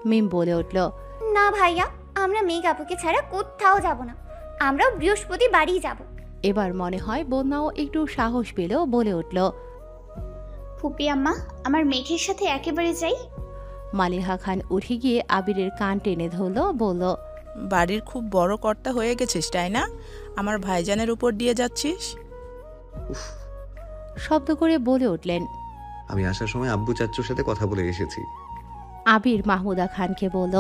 মিম বলে উঠল, না ভাইয়া, আমরা মেঘ আপুকে ছাড়া কোথাও যাব না, আমরাও বৃহস্পতিবারই যাব। এবার মনে হয় বন্যাও একটু সাহস পেল, বলে উঠল, ফুপি আম্মা, আমার মেঘের সাথে একেবারে যাই। মালিহা খান উঠে গিয়ে আবিরের কান টেনে ধরল, বলল, বাড়ির খুব বড় কর্তা হয়ে গেছিস তাই না? আমার ভাইজানের উপর দিয়ে যাচ্ছিস। শব্দ করে বলে উঠলেন। আমি আসার সময় আব্বু চাচ্চুর সাথে কথা বলে এসেছি। আবির মাহমুদা খানকে বলল,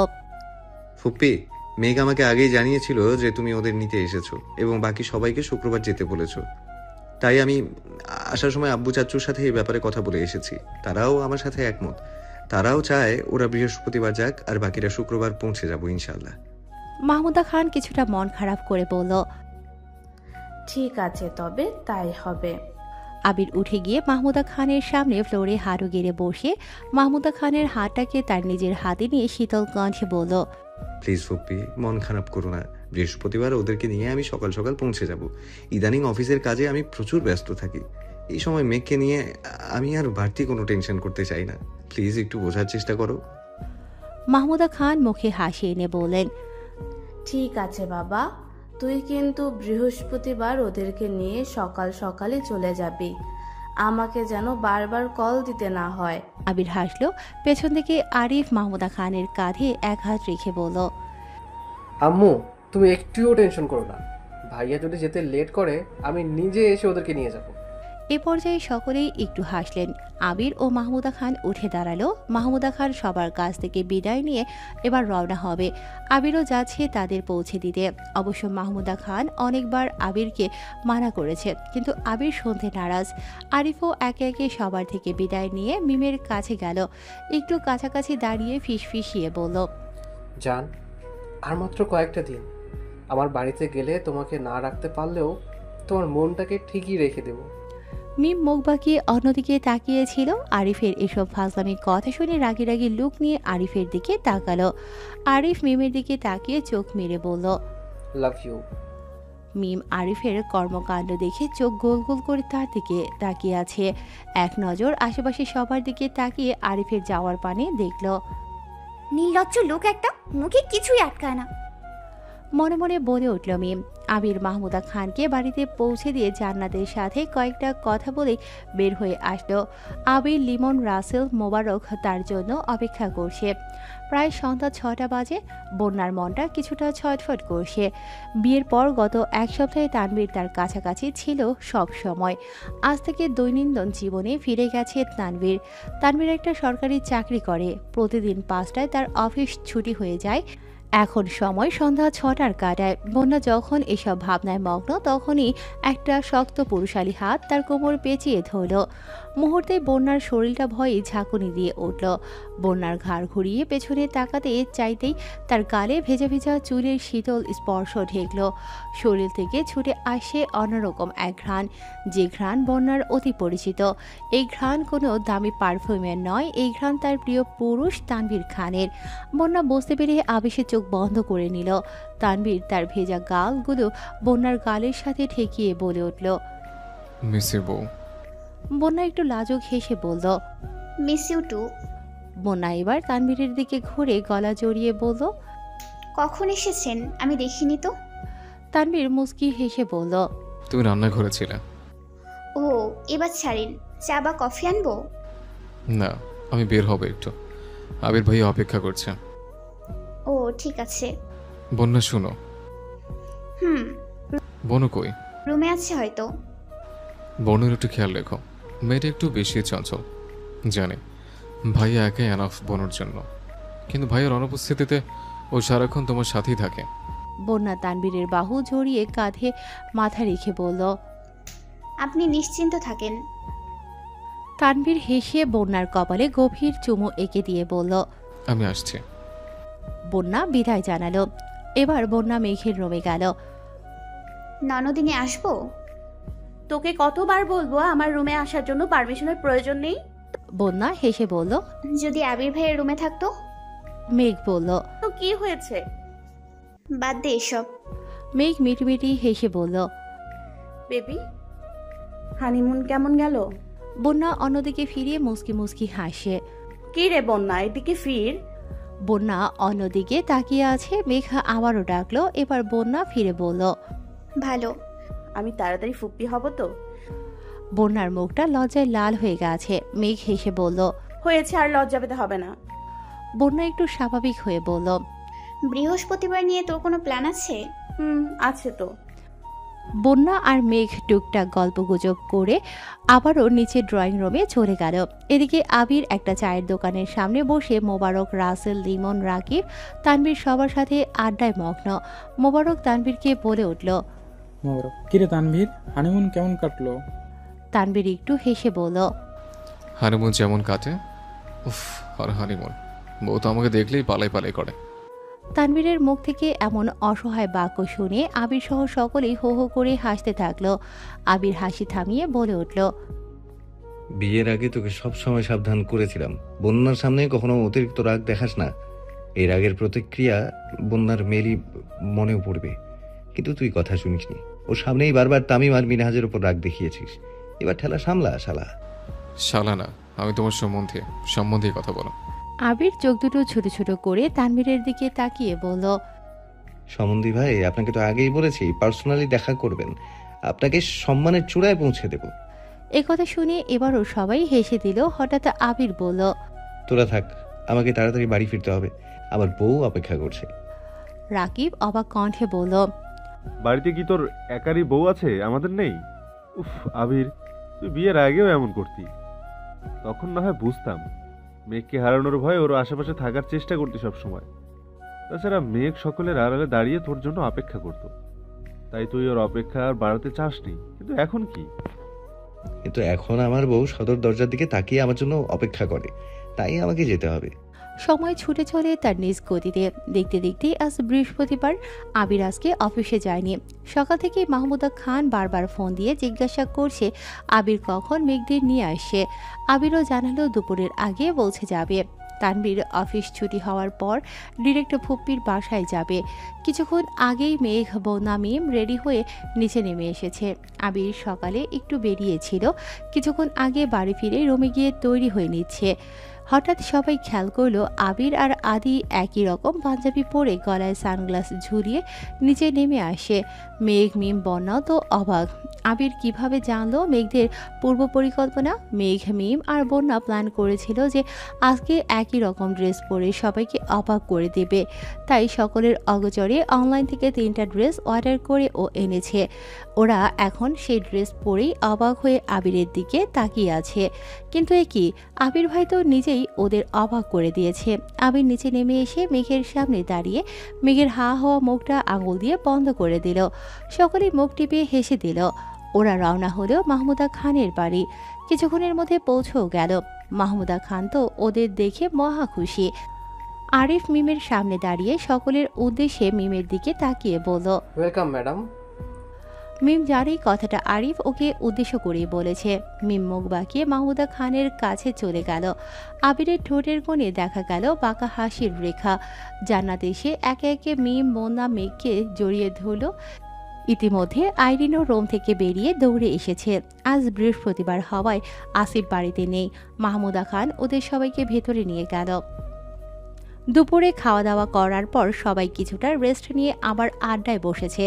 ফুপ্পি, মেঘ আমাকে আগেই জানিয়েছিল যে তুমি ওদের নিতে এসেছো এবং বাকি সবাইকে শুক্রবার যেতে বলেছো। তাই আমি আসার সময় আব্বু চাচ্চুর সাথে এই ব্যাপারে কথা বলে এসেছি। তারাও আমার সাথে একমত। তারাও চায় ওরা বৃহস্পতিবার যাক আর বাকিরা শুক্রবার পৌঁছে যাবো ইনশাল্লাহ। মাহমুদা খান কিছুটা মন খারাপ করে বলল, ঠিক আছে, তবে তাই হবে। আবির উঠে গিয়ে মাহমুদা খানের সামনে ফ্লোরে হাঁটু গেড়ে বসে মাহমুদা খানের হাতটাকে তার নিজের হাতে নিয়ে শীতল কণ্ঠে বলল, প্লিজ ফুপ্পি, মন খারাপ করো না। বৃহস্পতিবার ওদেরকে নিয়ে আমি সকাল সকাল পৌঁছে যাব। ইদানিং অফিসের কাজে আমি প্রচুর ব্যস্ত থাকি। এই সময় মেঘকে নিয়ে আমি আর বাড়তি কোনো টেনশন করতে চাই না। প্লিজ একটু বোঝার চেষ্টা করো। মাহমুদা খান মুখে হাসি এনে বললেন, ঠিক আছে বাবা, তুই কিন্তু বৃহস্পতিবার ওদেরকে নিয়ে সকাল সকালে চলে যাবি। আমাকে যেন বারবার কল দিতে না হয়। আবির হাসল। পেছন থেকে আরিফ মাহমুদা খানের কাঁধে এক হাত রেখে বলল, আম্মু, তুমি একটুও টেনশন করো না। ভাইয়া যদি যেতে লেট করে আমি নিজে এসে ওদেরকে নিয়ে যাব। এ পর্যায়ে সকলেই একটু হাসলেন। আবির ও মাহমুদা খান উঠে দাঁড়ালো। মাহমুদা খান সবার কাছ থেকে বিদায় নিয়ে এবার রওনা হবে। আবিরও যাচ্ছে তাদের পৌঁছে দিতে। অবশ্য মাহমুদা খান অনেকবার আবিরকে মানা করেছে, কিন্তু আবির শুনতে নারাজ। আরিফও একে একে সবার থেকে বিদায় নিয়ে মিমের কাছে গেল। একটু কাছাকাছি দাঁড়িয়ে ফিসফিসিয়ে বলল, জান, আর মাত্র কয়েকটা দিন। আমার বাড়িতে গেলে তোমাকে না রাখতে পারলেও তোমার মনটাকে ঠিকই রেখে দেবো। মিম মুখ বাঁকিয়ে অন্যদিকে তাকিয়েছিল। আরিফের এসব ফাজলামি কথা শুনে রাগি রাগি লুক নিয়ে আরিফের দিকে তাকালো। আরিফ মিমের দিকে তাকিয়ে চোখ মেরে বলল, লাভ ইউ। মিম আরিফের কর্মকাণ্ড দেখে চোখ গোল গোল করে তার দিকে তাকিয়ে আছে। এক নজর আশেপাশে সবার দিকে তাকিয়ে আরিফের যাওয়ার পানে দেখল। নির্লজ্জ লোক একটা, মুখে কিছুই আটকায় না। মনে মনে বলে উঠল মিম। আবির মাহমুদা খানকে বাড়িতে পৌঁছে দিয়ে জান্নাতের সাথে কয়েকটা কথা বলে বের হয়ে আসলো। আবির, লিমন, রাসেল, মোবারক তার জন্য অপেক্ষা করছে। প্রায় সন্ধ্যা 6টা বাজে। বন্যার মনটা কিছুটা ছটফট করছে। বিয়ের পর গত এক সপ্তাহে তানভীর তার কাছাকাছি ছিল সব সময়। আজ থেকে দৈনন্দিন জীবনে ফিরে গেছে তানভীর। তানভীর একটা সরকারি চাকরি করে। প্রতিদিন 5টায় তার অফিস ছুটি হয়ে যায়। এখন সময় সন্ধ্যা 6টার কাটায়। বন্যা যখন এসব ভাবনায় মগ্ন, তখনই একটা শক্ত পুরুষালী হাত তার কোমর পেঁচিয়ে ধরল। মুহূর্তে বন্যার শরীরটা ভয়ে ঝাঁকুনি দিয়ে উঠল। বন্যার ঘাড় ঘুরিয়ে পেছনে তাকাতে চাইতেই তার গালে ভেজা ভেজা চুলের শীতল স্পর্শ ঠেকল। শরীর থেকে ছুটে আসে অন্যরকম এক ঘ্রাণ, যে ঘ্রাণ বন্যার অতি পরিচিত। এই ঘ্রাণ কোনো দামি পারফিউমের নয়, এই ঘ্রাণ তার প্রিয় পুরুষ তানভীর খানের। বন্যা বুঝতে পেরে আবেশে চোখ বন্ধ করে নিল। তানভীর তার ভেজা গালগুলো বন্যার গালের সাথে ঠেকিয়ে বলে উঠল, মিস ইউ বউ। বন্যা একটু লাজুক হেসে বলল, মিস ইউ টু। বন্যা এবার তানভীরের দিকে ঘুরে গলা জড়িয়ে বলল, কখন এসেছেন? আমি দেখিনি তো। তানভীর মুচকি হেসে বলল, তুমি রান্নাঘরে ছিলে। ও, এবার ছাড়িন। চা বা কফি আনবো? না, আমি বের হব একটু। আবির ভাই অপেক্ষা করছে। ও ঠিক আছে। বন্যা শুনো। হুম। বনু কই? রুমে আছে হয়তো। বনুর একটু খেয়াল রেখো, মেয়েটা একটু বেশি চঞ্চল। জানি ভাইয়া একাই এনাফ বনুর জন্য, কিন্তু ভাইয়ের অনুপস্থিতিতে ও সারাক্ষণ তোমার সাথেই থাকে। বন্যা তানভীরের বাহু জড়িয়ে কাঁধে মাথা রেখে বলল, আপনি নিশ্চিন্ত থাকেন। তানভীর হেসে বন্যার কপালে গভীর চুমু এঁকে দিয়ে বলল, আমি আসছি। বন্যা বিদায় জানালো। এবার বন্যা মেঘের রুমে গেল। ননদিনে আসবো? তোকে কতবার বলবো আমার রুমে আসার জন্য পারমিশনের প্রয়োজন নেই? বন্যা হেসে বলল, যদি আবির ভাইয়ের রুমে থাকতো? মেঘ বলল, তো কি হয়েছে? বাদ দে এসব। মেঘ মিটমিটি হেসে বলল, বেবি, হানিমুন কেমন গেল? বন্যা অন্যদিকে ফিরিয়ে মুস্কি মুস্কি হাসে। কি রে বন্যা, এদিকে ফির। বন্যা অন্যদিকে তাকিয়ে আছে। মেঘা আবারও ডাকলো। এবার বন্যা ফিরে বলল, ভালো। আমি তাড়াতাড়ি ফুপ্পি হব তো? বন্যার মুখটা লজ্জায় লাল হয়ে গেছে। মেঘ হেসে বলল, হয়েছে, আর লজ্জা পেতে হবে না। বন্যা একটু স্বাভাবিক হয়ে বলল, বৃহস্পতিবার নিয়ে তোর কোনো প্ল্যান আছে? আছে তো। বন্যা আর মেঘ টুকটাক গল্পগুজব করে আবারও নিচে ড্রয়িং রুমে চলে গেল। এদিকে আবির একটা চায়ের দোকানের সামনে বসে মোবারক, রাসেল, লিমন, রাকিব, তানভীর সবার সাথে আড্ডায় মগ্ন। মোবারক তানভীরকে বলে উঠল। মোবারক, কিরে তানভীর, হানিমুন কেমন কাটলো? তানভীর একটু হেসে বলল, হানিমুন যেমন কাটে। উফ, আর হানিমুন, বউ তো আমাকে দেখলেই পালাই পালাই করে। তানভীরের মুখ থেকে এমন অসহায় বাক্য শুনে আবির সহ সকলেই হো হো করে হাসতে থাকলো। আবির হাসি থামিয়ে বলে উঠল, বিয়ের আগে তোকে সব সময় সাবধান করেছিলাম, বন্যার সামনে কখনো অতিরিক্ত রাগ দেখাস না। এই রাগের প্রতিক্রিয়া বন্যার মেলি মনেও পড়বে, কিন্তু তুই কথা শুনিসনি। ওর সামনেই বারবার তামিম আর মিনহাজের উপর রাগ দেখিয়েছিস। এবার ঠেলা সামলা শালা। শালা না, আমি তোমার সম্বন্ধে কথা বলো। আবির চোখ দুটো ছোট ছোট করে তানভীরের দিকে তাকিয়ে বলল, সমন্ধি ভাই, আপনাকে তো আগেই বলেছি পার্সোনালি দেখা করবেন, আপনাকে সম্মানের চূড়ায় পৌঁছে দেব। একথা শুনে এবারও সবাই হেসে দিল। হঠাৎ আবির বলল, তোরা থাক, আমাকে তাড়াতাড়ি বাড়ি ফিরতে হবে, আমার বউ অপেক্ষা করছে। রাকিব অবাক কণ্ঠে বলল, বাড়িতে কি তোর একারই বউ আছে, আমাদের নেই? উফ আবির, তুই বিয়ের আগেও এমন করতি, তখন না হয় বুঝতাম। মেঘকে হারানোর ভয়ে ওর আশেপাশে থাকার চেষ্টা করতি সব সময়। তাছাড়া মেঘ সকলের আড়ালে দাঁড়িয়ে তোর জন্য অপেক্ষা করত, তাই তুই ওর অপেক্ষা আর বাড়াতে চাসনি। কিন্তু এখন কি? কিন্তু এখন আমার বউ সদর দরজার দিকে তাকিয়ে আমার জন্য অপেক্ষা করে, তাই আমাকে যেতে হবে। সময় ছুটে চলে তার নিজ গতিতে। দেখতে দেখতে আজ বৃহস্পতিবার। আবির আজকে অফিসে যায়নি। সকাল থেকে মাহমুদা খান বারবার ফোন দিয়ে জিজ্ঞাসা করছে আবির কখন মেঘদের নিয়ে আসছে। আবিরও জানালো দুপুরের আগে পৌঁছে যাবে। তানভীর অফিস ছুটি হওয়ার পর ডিরেক্ট ফুপ্পির বাসায় যাবে। কিছুক্ষণ আগেই মেঘ, বন্যা, মিম রেডি হয়ে নিচে নেমে এসেছে। আবির সকালে একটু বেরিয়েছিল, কিছুক্ষণ আগে বাড়ি ফিরে রুমে গিয়ে তৈরি হয়ে নিচ্ছে। হঠাৎ সবাই খেয়াল করলো আবির আর আদি একই রকম পাঞ্জাবি পরে গলায় সানগ্লাস ঝুলিয়ে নিচে নেমে আসে। মেঘ, মিম, বন্যাও তো অবাক। আবির কিভাবে জানলো মেঘদের পূর্ব পরিকল্পনা? মেঘ, মিম আর বন্যা প্ল্যান করেছিল যে আজকে একই রকম ড্রেস পরে সবাইকে অবাক করে দেবে, তাই সকলের অগোচরে অনলাইন থেকে 3টা ড্রেস অর্ডার করে ও এনেছে। ওরা এখন সেই ড্রেস পরেই অবাক হয়ে আবিরের দিকে তাকিয়ে আছে। কিন্তু এ কি, আবির ভাই তো নিজেই ওদের অবাক করে দিয়েছে। আবির নিচে নেমে এসে মেঘের সামনে দাঁড়িয়ে মেঘের হা হওয়া মুখটা আঙুল দিয়ে বন্ধ করে দিল। সকলেই মুখ টিপে হেসে দিল। ওরা রওনা হলো মাহমুদা খানের বাড়ি। কিছুক্ষণের মধ্যে পৌঁছেও গেল। মাহমুদা খান তো ওদের দেখে মহা খুশি। আরিফ মিমের সামনে দাঁড়িয়ে সকলের উদ্দেশ্যে মিমের দিকে তাকিয়ে বলল, ওয়েলকাম ম্যাডাম। মিম জানে কথাটা আরিফ ওকে উদ্দেশ্য করেই বলেছে। মিম মুখ বাঁকিয়ে মাহমুদা খানের কাছে চলে গেল। আবিরের ঠোঁটের কোণে দেখা গেল বাঁকা হাসির রেখা। জান্নাত এসে একে একে মিম, বন্যা, মেঘকে জড়িয়ে ধরল। ইতিমধ্যে আইরিনও রুম থেকে বেরিয়ে দৌড়ে এসেছে। আজ বৃহস্পতিবার হওয়ায় আসিফ বাড়িতে নেই। মাহমুদা খান ওদের সবাইকে ভেতরে নিয়ে গেল। দুপুরে খাওয়া দাওয়া করার পর সবাই কিছুটা রেস্ট নিয়ে আবার আড্ডায় বসেছে।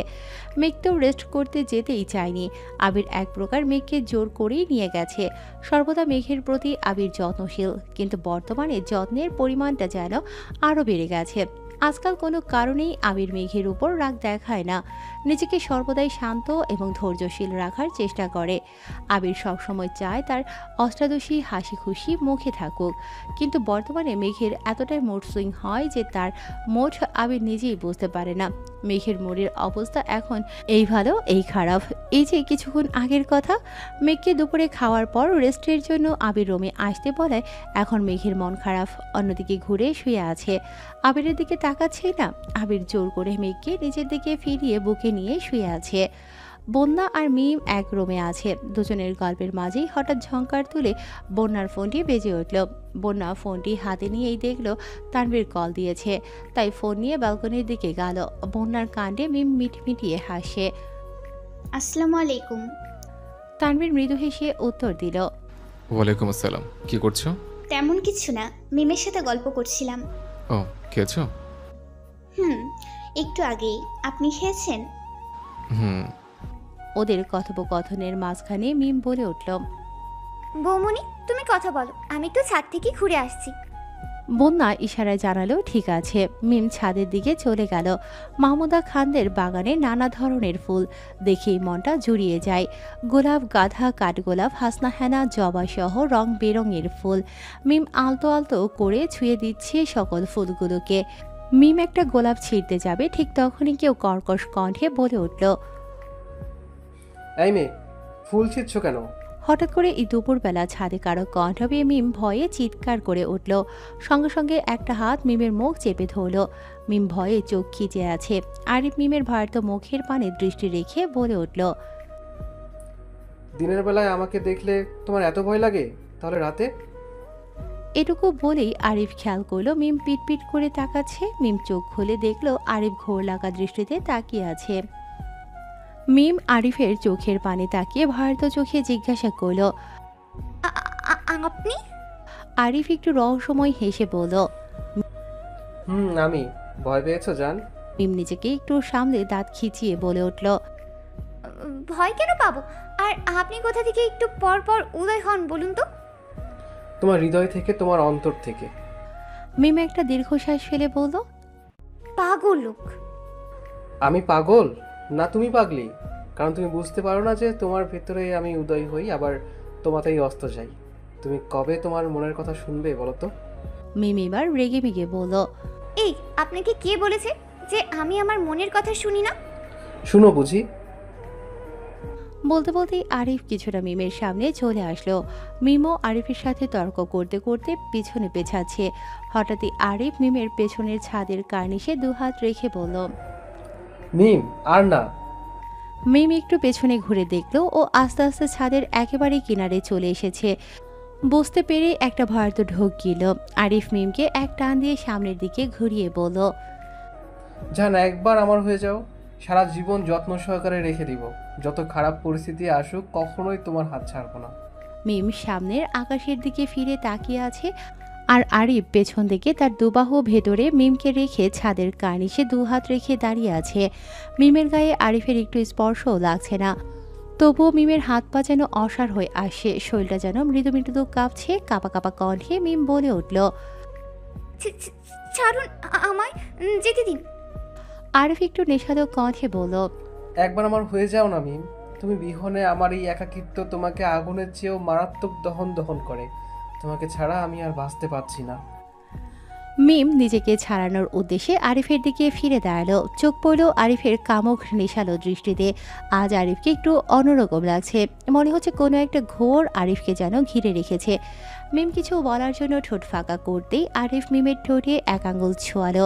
মেঘ তো রেস্ট করতে যেতেই চায়নি। আবির এক প্রকার মেঘকে জোর করেই নিয়ে গেছে। সর্বদা মেঘের প্রতি আবির যত্নশীল, কিন্তু বর্তমানে যত্নের পরিমাণটা যেন আরও বেড়ে গেছে। আজকাল কোনো কারণেই আবির মেঘের উপর রাগ দেখায় না। নিজেকে সর্বদাই শান্ত এবং ধৈর্যশীল রাখার চেষ্টা করে। আবির সবসময় চায় তার অষ্টাদশী হাসি খুশি মুখে থাকুক, কিন্তু বর্তমানে মেঘের এতটাই মুড সুইং হয় যে তার মোট আবির নিজেই বুঝতে পারে না। মেঘের মুডের অবস্থা এখন এই ভালো এই খারাপ। এই যে কিছুক্ষণ আগের কথা, মেঘকে দুপুরে খাওয়ার পর রেস্টের জন্য আবির রুমে আসতে বলায় এখন মেঘের মন খারাপ। অন্যদিকে ঘুরে শুয়ে আছে, আবিরের দিকে তাকাচ্ছেই না। আবির জোর করে মেঘকে নিজের দিকে ফিরিয়ে বুকে নিয়ে শুয়ে আছে। বন্যা আর মিম এক রুমে আছে। দুজনের গল্পের মাঝেই হঠাৎ ঝংকার তুলে বন্যার ফোনটি বেজে উঠল। বন্যা ফোনটি হাতে নিয়েই দেখল তানভীর কল দিয়েছে, তাই ফোন নিয়ে ব্যালকনির দিকে গেল। বন্যার কাণ্ডে মিম মিটমিটিয়ে হাসে। আসসালামু আলাইকুম। তানভীর মৃদু হেসে উত্তর দিল, ওয়ালাইকুম আসসালাম। কি করছো? তেমন কিছু না, মিমের সাথে গল্প করছিলাম। ও, খেয়েছো? হুম, একটু আগেই। আপনি খেয়েছেন? হুম। ওদের কথোপকথনের মাঝখানে মিম বলে উঠল, বৌমনি তুমি কথা বলো, আমি একটু ছাদ থেকে ঘুরে আসছি। বন্যা ইশারায় জানালো ঠিক আছে। মিম ছাদের দিকে চলে গেল। মাহমুদা খানদের বাগানে নানা ধরনের ফুল দেখেই মনটা জুড়িয়ে যায়। গোলাপ, গাধা, কাঠগোলাপ, হাসনা হেনা, জবা সহ রং বেরঙের ফুল। মিম আলতো আলতো করে ছুঁয়ে দিচ্ছে সকল ফুলগুলোকে। মিম একটা গোলাপ ছিঁড়তে যাবে, ঠিক তখনই কেউ কর্কশ কণ্ঠে বলে উঠল, এই মেয়ে, ফুল ছিঁড়ছো কেন? হঠাৎ করে এই দুপুরবেলা ছাদে কারো কণ্ঠ পেয়ে মিম ভয়ে চিৎকার করে উঠল। সঙ্গে সঙ্গে একটা হাত মিমের মুখ চেপে ধরল। মিম ভয়ে চোখ খিচে আছে। আরিফ মিমের ভয়ার্ত মুখের পানে দৃষ্টি রেখে বলে উঠল, দিনের বেলায় আমাকে দেখলে তোমার এত ভয় লাগে, তাহলে রাতে? এটুকু বলেই আরিফ খেয়াল করলো মিম পিটপিট করে তাকাচ্ছে। মিম চোখ খুলে দেখলো আরিফ ঘোর লাগা দৃষ্টিতে তাকিয়ে আছে। মিম আরিফের চোখের পানে তাকিয়ে ভয়ার্ত চোখে জিজ্ঞাসা করলো, আপনি? আরিফ একটু রহস্যময় হেসে বলল, আমি। ভয় পেয়েছো জান? মিম নিজেকে একটু সামলে দাঁত খিচিয়ে বলে উঠল, ভয় কেন পাবো? আর আপনি কোথা থেকে একটু পর পর উদয় হন বলুন তো? তোমার হৃদয় থেকে, তোমার অন্তর থেকে। মিম একটা দীর্ঘশ্বাস ফেলে বলল, পাগল লোক। আমি পাগল না, তুমি পাগলি। কারণ তুমি বুঝতে পারো না যে তোমার ভেতরে আমি উদয় হই, আবার তোমাতেই অস্ত যাই। তুমি কবে তোমার মনের কথা শুনবে বলো তো? মিম এবার রেগে মেগে বলল, এই আপনাকে কে বলেছে যে আমি আমার মনের কথা শুনি না? শুনো বুঝি। বলতে বলতেই আরিফ কিছুটা মিমের সামনে চলে আসলো। মিমও আরিফের সাথে তর্ক করতে করতে পিছনে পেছাচ্ছে। হঠাৎই আরিফ মিমের পেছনের ছাদের কার্নিশে দুহাত রেখে বলল, মিম, আর না। মিম একটু পেছনে ঘুরে দেখলো ও আস্তে আস্তে ছাদের একেবারে কিনারে চলে এসেছে। বুঝতে পেরে একটা ভয়ার্ত ঢোক গেল। আরিফ মিমকে এক টান দিয়ে সামনের দিকে ঘুরিয়ে বলল, জান, একবার আমার হয়ে যাও, সারা জীবন যত্ন সহকারে রেখে দিব। যত খারাপ পরিস্থিতি আসুক, কখনোই তোমার হাত ছাড়বো না। মিম সামনের আকাশের দিকে ফিরে তাকিয়ে আছে, আর আরিফ পেছন দিকে তার দুবাহু ভেতরে মিমকে রেখে ছাদের কার্নিশে দুহাত রেখে দাঁড়িয়ে আছে। মিমের গায়ে আরিফের একটু স্পর্শও লাগছে না, তবুও মিমের হাত পা যেন অসাড় হয়ে আসে। শরীরটা যেন মৃদু মৃদু কাঁপছে। কাঁপা কাঁপা কণ্ঠে মিম বলে উঠল, ছাড়ুন আমায়, যেতে দিন। আরিফ একটু নেশালো কণ্ঠে বলল, একবার আমার হয়ে যাও না মিম। তুমি বিহনে আমার এই একাকিত্ব তোমাকে আগুনের চেয়েও মারাত্মক দহন দহন করে। তোমাকে ছাড়া আমি আর বাঁচতে পারছি না। মিম নিজেকে ছাড়ানোর উদ্দেশ্যে আরিফের দিকে ফিরে দাঁড়ালো। চোখ পড়ল আরিফের কামুক নেশালো দৃষ্টিতে। আজ আরিফকে একটু অন্যরকম লাগছে। মনে হচ্ছে কোনো একটা ঘোর আরিফকে যেন ঘিরে রেখেছে। মিম কিছু বলার জন্য ঠোঁট ফাঁকা করতেই আরিফ মিমের ঠোঁটে এক আঙুল ছোঁয়ালো।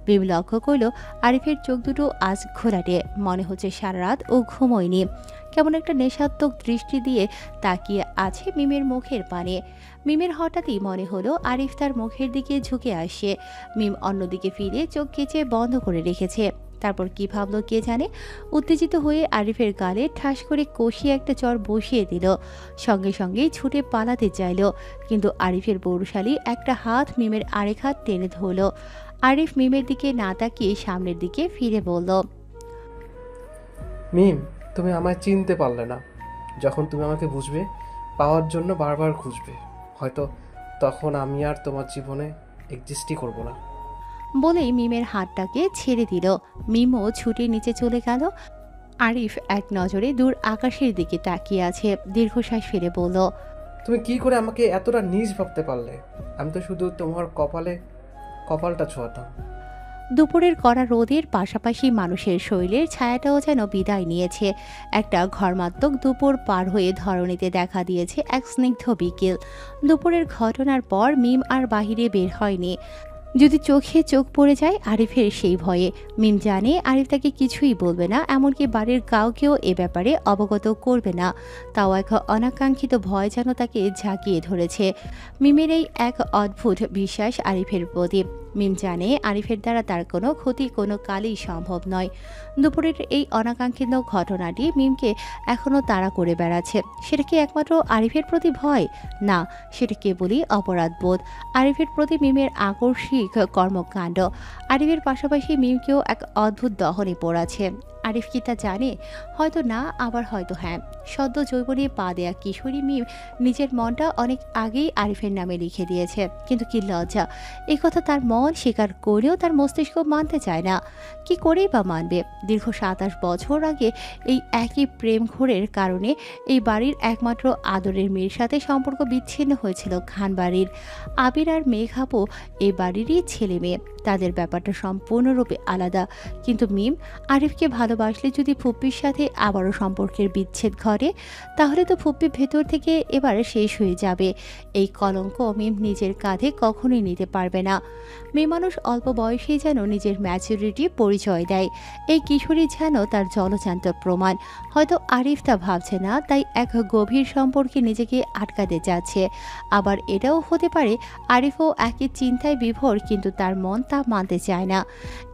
মিম লক্ষ্য করলো আরিফের চোখ দুটো আজ ঘোলাটে। মনে হচ্ছে সারা রাত ও ঘুমোয়নি। কেমন একটা নেশাত্মক দৃষ্টি দিয়ে তাকিয়ে আছে মিমের মুখের পানে। মিমের হঠাৎই মনে হলো আরিফ তার মুখের দিকে ঝুঁকে আসে। মিম অন্যদিকে ফিরে চোখ কেচে বন্ধ করে রেখেছে। তারপর কি ভাবলো কে জানে, উত্তেজিত হয়ে আরিফের গালে ঠাস করে কষিয়ে একটা চর বসিয়ে দিল। সঙ্গে সঙ্গেই ছুটে পালাতে চাইল, কিন্তু আরিফের পৌরশালী একটা হাত মিমের আরেক হাত টেনে ধরল। আরিফ মিমের দিকে না তাকিয়ে সামনের দিকে ফিরে বলল, মিম, তুমি আমায় চিনতে পারলে না। যখন তুমি আমাকে বুঝবে, পাওয়ার জন্য বারবার খুঁজবে, হয়তো তখন আমি আর তোমার জীবনে এক্সিস্টই করব না। বলেই মিমের হাতটাকে ছেড়ে দিল। মিমও ছুটে নিচে চলে গেল। আরিফ এক নজরে দূর আকাশের দিকে তাকিয়ে আছে। দীর্ঘশ্বাস ফেলে বলল, তুমি কি করে আমাকে এতটা নীচ ভাবতে পারলে? আমি তো শুধু তোমার কপালটা ছোঁয়াতাম। দুপুরের কড়া রোদের পাশাপাশি মানুষের শরীরের ছায়াটাও যেন বিদায় নিয়েছে। একটা ঘর্মাত্মক দুপুর পার হয়ে ধরণীতে দেখা দিয়েছে এক স্নিগ্ধ বিকেল। দুপুরের ঘটনার পর মিম আর বাহিরে বের হয়নি। যদি চোখে চোখ পড়ে যায় আরিফের সেই ভয়ে। মিম জানে আরিফ তাকে কিছুই বলবে না, এমনকি বাড়ির কাউকেও এ ব্যাপারে অবগত করবে না। তাও এক অনাকাঙ্ক্ষিত ভয় যেন তাকে ঝাঁকিয়ে ধরেছে। মিমের এই এক অদ্ভুত বিশ্বাস আরিফের প্রতি। মিম জানে আরিফের দ্বারা তার কোনো ক্ষতি কোনো কালেই সম্ভব নয়। দুপুরের এই অনাকাঙ্ক্ষিত ঘটনাটি মিমকে এখনও তাড়া করে বেড়াচ্ছে। সেটা কি একমাত্র আরিফের প্রতি ভয়? না, সেটা কেবলই অপরাধবোধ। আরিফের প্রতি মিমের আকস্মিক কর্মকাণ্ড আরিফের পাশাপাশি মিমকেও এক অদ্ভুত দহনে পড়াছে। আরিফ কি তা জানে? হয়তো না, আবার হয়তো হ্যাঁ। সদ্য যৌবনে পা দেয়া কিশোরী মিম নিজের মনটা অনেক আগেই আরিফের নামে লিখে দিয়েছে। কিন্তু কি লজ্জা, এই কথা তার মন স্বীকার করেও তার মস্তিষ্ক মানতে চায় না। কি করেই বা মানবে? দীর্ঘ 27 বছর আগে এই একই প্রেম ঘোরের কারণে এই বাড়ির একমাত্র আদরের মেয়ের সাথে সম্পর্ক বিচ্ছিন্ন হয়েছিল খান বাড়ির। আবির আর মেঘাপু এই বাড়িরই ছেলে মেয়ে, তাদের ব্যাপারটা সম্পূর্ণরূপে আলাদা। কিন্তু মিম আরিফকে ভালোবাসলে যদি ফুপ্পির সাথে আবারও সম্পর্কের বিচ্ছেদ ঘটে, তাহলে তো ফুপ্পি ভেতর থেকে এবার শেষ হয়ে যাবে। এই কলঙ্ক মিম নিজের কাঁধে কখনোই নিতে পারবে না। মেয়ে মানুষ অল্প বয়সেই যেন নিজের ম্যাচুরিটি পরিচয় দেয়। এই কিশোরী যেন তার জলজান্ত প্রমাণ। হয়তো আরিফ তা ভাবছে না, তাই এক গভীর সম্পর্কে নিজেকে আটকাতে যাচ্ছে। আবার এটাও হতে পারে আরিফও একই চিন্তায় বিভোর, কিন্তু তার মন তা মানতে চায় না।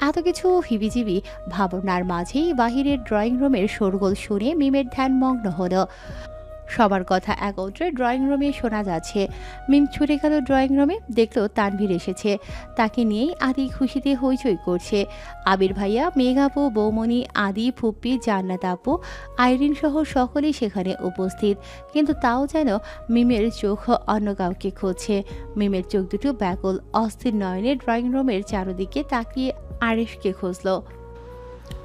এত কিছু হিবিজিবি ভাবনার মাঝেই বাহিরের ড্রয়িং রুমের শোরগোল শুনে মিমের ধ্যান মগ্ন হলো। সবার কথা একত্রে ড্রয়িং রুমে শোনা যাচ্ছে। মিম ছুটে গেল ড্রয়িং রুমে, দেখলো তানভীর এসেছে। তাকে নিয়েই আদি খুশিতে হইচই করছে। আবির ভাইয়া, মেঘাপু, বৌমনি, আদি, ফুপ্পি, জান্নাত আপু, আইরিন সহ সকলেই সেখানে উপস্থিত। কিন্তু তাও যেন মিমের চোখ অন্য কাউকে খুঁজছে। মিমের চোখ দুটো ব্যাকুল অস্থির নয়নে ড্রয়িং রুমের চারদিকে তাকিয়ে আরিফকে খুঁজলো।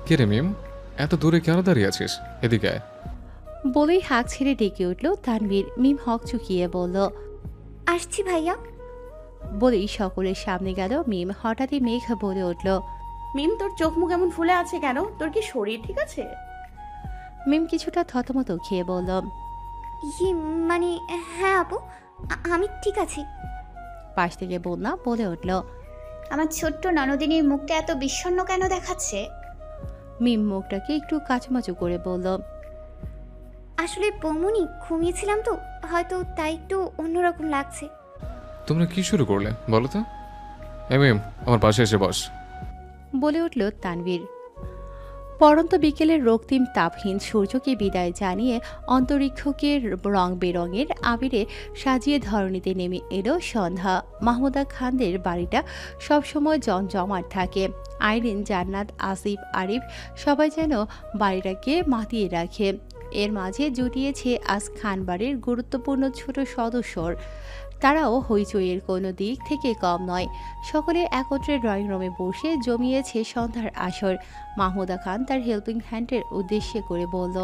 কে রে মিম, এত দূরে কেন দাঁড়িয়ে আছিস? এদিকে আয়। বলেই হাঁক ছেড়ে ডেকে উঠল তানভীর। মিম হক চুকিয়ে বলল, আসছি ভাইয়া। বলেই সকলের সামনে গেল মিম। হঠাৎই মেঘ বলে উঠল, মিম তোর চোখ মুখ এমন ফুলে আছে কেন? তোর কি শরীর ঠিক আছে? মিম কিছুটা থতমত খেয়ে বলল, মানে হ্যাঁ আপু, আমি ঠিক আছি। পাশ থেকে বন্যা বলে উঠল, আমার ছোট্ট ননদিনীর মুখটা এত বিষণ্ণ কেন দেখাচ্ছে? মিম মুখটাকে একটু কাচুমাচু করে বলল, আসলে বৌমনি ঘুমিয়েছিলাম তো, হয়তো তাই একটু অন্যরকম লাগছে। তোমরা কি শুরু করলে বলো তো? মিম, আমার পাশে এসে বস। বলে উঠল তানভীর। পরন্ত বিকেলের রক্তিম তাপহীন সূর্যকে বিদায় জানিয়ে অন্তরিক্ষকে রং বেরঙের আবিরে সাজিয়ে ধরণীতে নেমে এলো সন্ধ্যা। মাহমুদা খানদের বাড়িটা সবসময় জমজমাট থাকে। আইরিন, জান্নাত, আসিফ, আরিফ সবাই যেন বাড়িটাকে মাতিয়ে রাখে। এর মাঝে জুটিয়েছে আজ খান বাড়ির গুরুত্বপূর্ণ ছোট সদস্যর। তারাও হইচইয়ের কোনো দিক থেকে কম নয়। সকলে একত্রে ড্রয়িং রুমে বসে জমিয়েছে সন্ধ্যার আসর। মাহমুদা খান তার হেল্পিং হ্যান্ডের উদ্দেশ্যে করে বলল,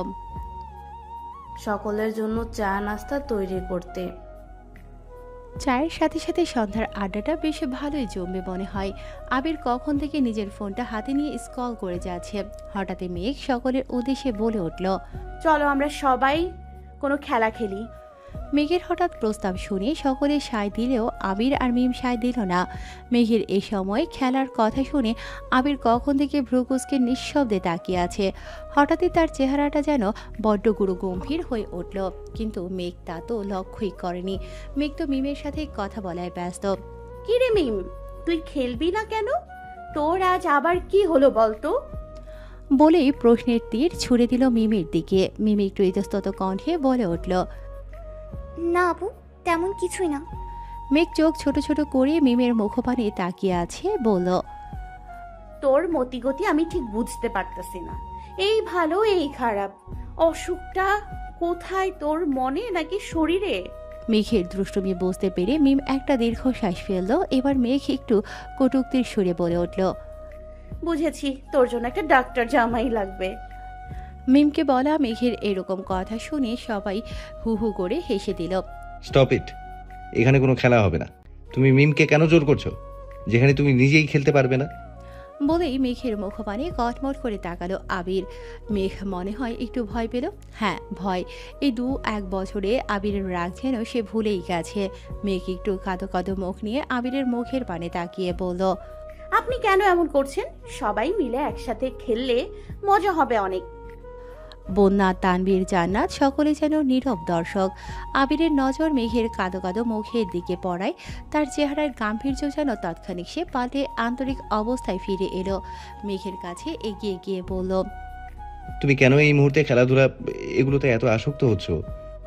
সকলের জন্য চা নাস্তা তৈরি করতে। চায়ের সাথে সাথে সন্ধ্যার আড্ডাটা বেশ ভালোই জমবে মনে হয়। আবির কখন থেকে নিজের ফোনটা হাতে নিয়ে স্ক্রল করে যাচ্ছে। হঠাৎ মেঘ সকলের উদ্দেশ্যে বলে উঠল, চলো আমরা সবাই কোনো খেলা খেলি। মেঘের হঠাৎ প্রস্তাব শুনে সকলে সায় দিলেও আবির আর মিম সায় দিল না। মেঘের এই সময় খেলার কথা শুনে আবির কখন থেকে ভ্রুকুচকে নিঃশব্দে তাকিয়ে আছে। হঠাৎই তার চেহারাটা যেন বড্ড গুরু গম্ভীর হয়ে উঠল। কিন্তু মেঘ তা তো লক্ষ্যই করেনি। মেঘ তো মিমের সাথে কথা বলায় ব্যস্ত। কি রে মিম, তুই খেলবি না কেন? তোর আজ আবার কি হলো বলতো? বলেই প্রশ্নের তীর ছুড়ে দিল মিমের দিকে। মিম একটু ইতস্তত কণ্ঠে বলে উঠল, না আপু, তেমন কিছুই না। মেঘ চোখ ছোট ছোট করে মিমের মুখপানে তাকিয়ে আছে, বলল, তোর মতিগতি আমি ঠিক বুঝতে পারতেছি না। এই ভালো এই খারাপ, অসুখটা কোথায়, তোর মনে নাকি শরীরে? মেঘের দুষ্টুমি বুঝতে পেরে মিম একটা দীর্ঘশ্বাস ফেলল। এবার মেঘ একটু কটূক্তির সুরে বলে উঠল, বুঝেছি, তোর জন্য একটা ডাক্তার জামাই লাগবে। মিমকে বলা মেঘের এরকম কথা শুনে সবাই হু হু করে হেসে দিল। স্টপ ইট, এখানে কোনো খেলা হবে না। তুমি মিমকে কেন জোর করছো যেখানে তুমি নিজেই খেলতে পারবে না? বলেই মেঘের মুখপানে কটমট করে তাকালো আবির। মেঘ মনে হয় একটু ভয় পেল। হ্যাঁ, ভয়। এই 2-1 বছরে আবিরের রাগ যেন সে ভুলেই গেছে। মেঘ একটু কাঁদো কাঁদো মুখ নিয়ে আবিরের মুখের পানে তাকিয়ে বলল, আপনি কেন এমন করছেন? সবাই মিলে একসাথে খেললে মজা হবে অনেক। বন্যা, তানভীর, জান্নাত সকলে যেন নীরব দর্শক। আবিরের নজর মেঘের কাদো কাদো মুখের দিকে পড়ায় তার চেহারার গাম্ভীর্য যেন তৎক্ষণিক সে পাল্টে আন্তরিক অবস্থায় ফিরে এলো। মেঘের কাছে এগিয়ে গিয়ে বলল, তুমি কেন এই মুহূর্তে খেলাধুলা এগুলোতে এত আসক্ত হচ্ছ?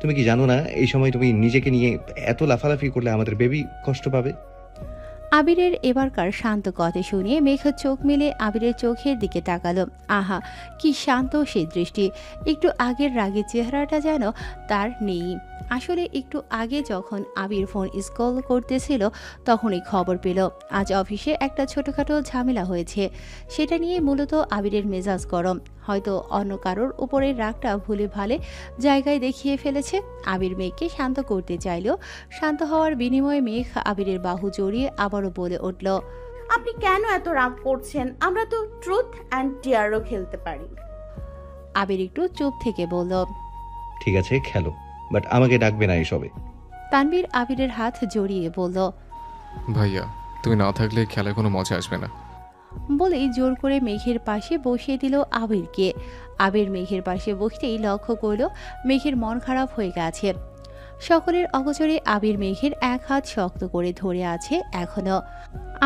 তুমি কি জানো না এই সময় তুমি নিজেকে নিয়ে এত লাফালাফি করলে আমাদের বেবি কষ্ট পাবে? আবিরের এবারকার শান্ত কথা শুনে মেঘ চোখ মেলে আবিরের চোখের দিকে তাকালো। আহা, কি শান্ত সে দৃষ্টি! একটু আগের রাগের চেহারাটা যেন তার নেই। আসলে একটু আগে যখন আবির ফোন স্কল করতেছিল তখনই খবর পেল আজ অফিসে একটা ছোটখাটো ঝামেলা হয়েছে। সেটা নিয়ে মূলত আবিরের মেজাজ গরম। হয়তো অন্য কারোর উপরের রাগটা ভুলে ভালে জায়গায় দেখিয়ে ফেলেছে। আবির মেঘকে শান্ত করতে চাইলেও শান্ত হওয়ার বিনিময়ে মেঘ আবিরের বাহু জড়িয়ে আবারও বলে উঠল, আপনি কেন এত রাগ করছেন? আমরা তো ট্রুথ অ্যান্ড ডেয়ারও খেলতে পারি। আবির একটু চুপ থেকে বলল, ঠিক আছে খেলো, বাট আমাকে ডাকবে না এসবে। তানভীর আবিরের হাত জড়িয়ে বলল, ভাইয়া তুমি না থাকলে খেলায় কোনো মজা আসবে না। বলেই জোর করে মেঘের পাশে বসিয়ে দিল আবিরকে। আবির মেঘের পাশে বসতেই লক্ষ্য করল মেঘের মন খারাপ হয়ে গেছে। সকলের অগোচরে আবির মেঘের এক হাত শক্ত করে ধরে আছে এখনো।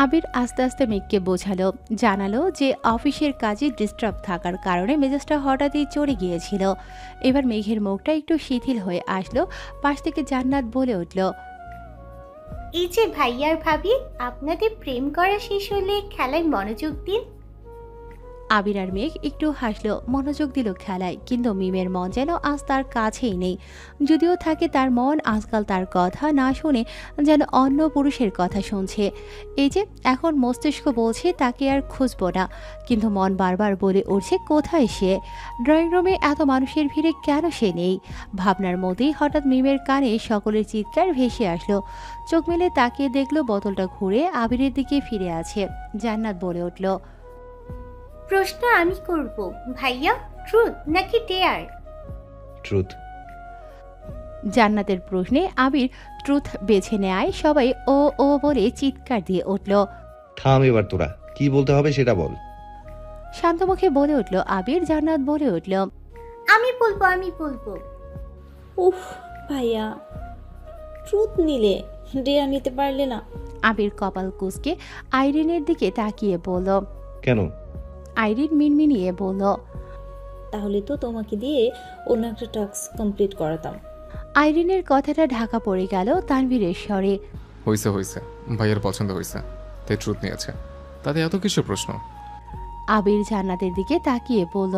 আবির আস্তে আস্তে মেঘকে বোঝালো, জানালো যে অফিসের কাজে ডিস্টার্ব থাকার কারণে মেজাজটা হঠাৎই চড়ে গিয়েছিল। এবার মেঘের মুখটা একটু শিথিল হয়ে আসলো। পাশ থেকে জান্নাত বলে উঠল, এই যে ভাইয়ার ভাবি, আপনাদের প্রেম করা শেষ হলে খেলায় মনোযোগ দিন। আবির আর মেঘ একটু হাসলো, মনোযোগ দিল খেলায়। কিন্তু মিমের মন যেন আজ তার কাছেই নেই। যদিও থাকে তার মন আজকাল তার কথা না শুনে যেন অন্য পুরুষের কথা শুনছে। এই যে এখন মস্তিষ্ক বলছে তাকে আর খুঁজবো না, কিন্তু মন বারবার বলে উঠছে কোথায় সে। ড্রয়িং রুমে এত মানুষের ভিড়ে কেন সে নেই? ভাবনার মধ্যেই হঠাৎ মিমের কানে সকলের চিৎকার ভেসে আসলো। চোখ মেলে তাকিয়ে দেখলো বোতলটা ঘুরে আবিরের দিকে ফিরে আছে। জান্নাত বলে উঠল, প্রশ্ন আমি করব, ভাইয়া ট্রুথ নাকি ডেয়ার? ট্রুথ। জান্নাতের প্রশ্নে আবির ট্রুথ বেছে নেয়। সবাই ও ও বলে চিৎকার দিয়ে উঠল। থাম এবার, তোরা কি বলতে হবে সেটা বল। শান্ত মুখে বলে উঠল আবির। জান্নাত বলে উঠল, আমি বলবো। উফ ভাইয়া, ট্রুথ নিলে ডেয়ার নিতে পারলে না? আবির কপাল কুঁচকে আইরিনের দিকে তাকিয়ে বলল, কেন? আইরিন মিনমিনিয়ে বলল, তাহলে তো তোমাকে দিয়ে অন্য একটা টাস্ক কমপ্লিট করাতাম। আইরিনের কথাটা ঢাকা পড়ে গেল তানভীরের স্বরে। হয়েছে, ভাইয়ের পছন্দ হয়েছে, তাই ট্রুথ নিয়েছে, তাতে এত কিছু প্রশ্ন? আবির জান্নাতের দিকে তাকিয়ে বলল,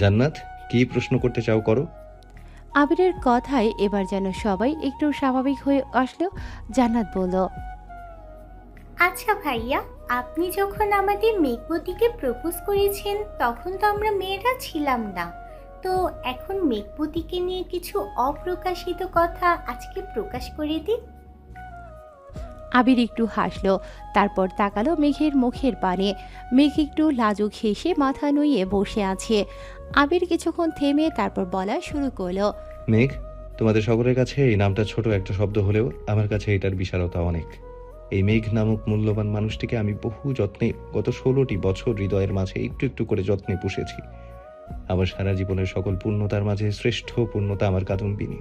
জান্নাত কি প্রশ্ন করতে চাও করো। আবিরের কথায় এবার যেন সবাই একটু স্বাভাবিক হয়ে আসলো। জান্নাত বলল, আচ্ছা ভাইয়া, আপনি যখন আমাদের মেঘবতীকে প্রপোজ করেছেন তখন তো আমরা মেয়েরা ছিলাম না, তো এখন মেঘবতীকে নিয়ে কিছু অপ্রকাশিত কথা আজকে প্রকাশ করে দিন। আবির একটু হাসলো, তারপর তাকালো মেঘের মুখের পানে। মেঘ একটু লাজুক হেসে মাথা নুইয়ে বসে আছে। আবির কিছুক্ষণ থেমে তারপর বলা শুরু করলো, মেঘ, তোমাদের সকলের কাছে এই নামটা ছোট একটা শব্দ হলেও আমার কাছে এটার বিশালতা অনেক। এই মেঘ নামক মূল্যবান মানুষটিকে আমি বহু যত্নে গত 16টি বছর হৃদয়ের মাঝে একটু একটু করে যত্নে পুষেছি। আমার সারা জীবনের সকল পূর্ণতার মাঝে শ্রেষ্ঠ পূর্ণতা আমার কাদম্বিনী।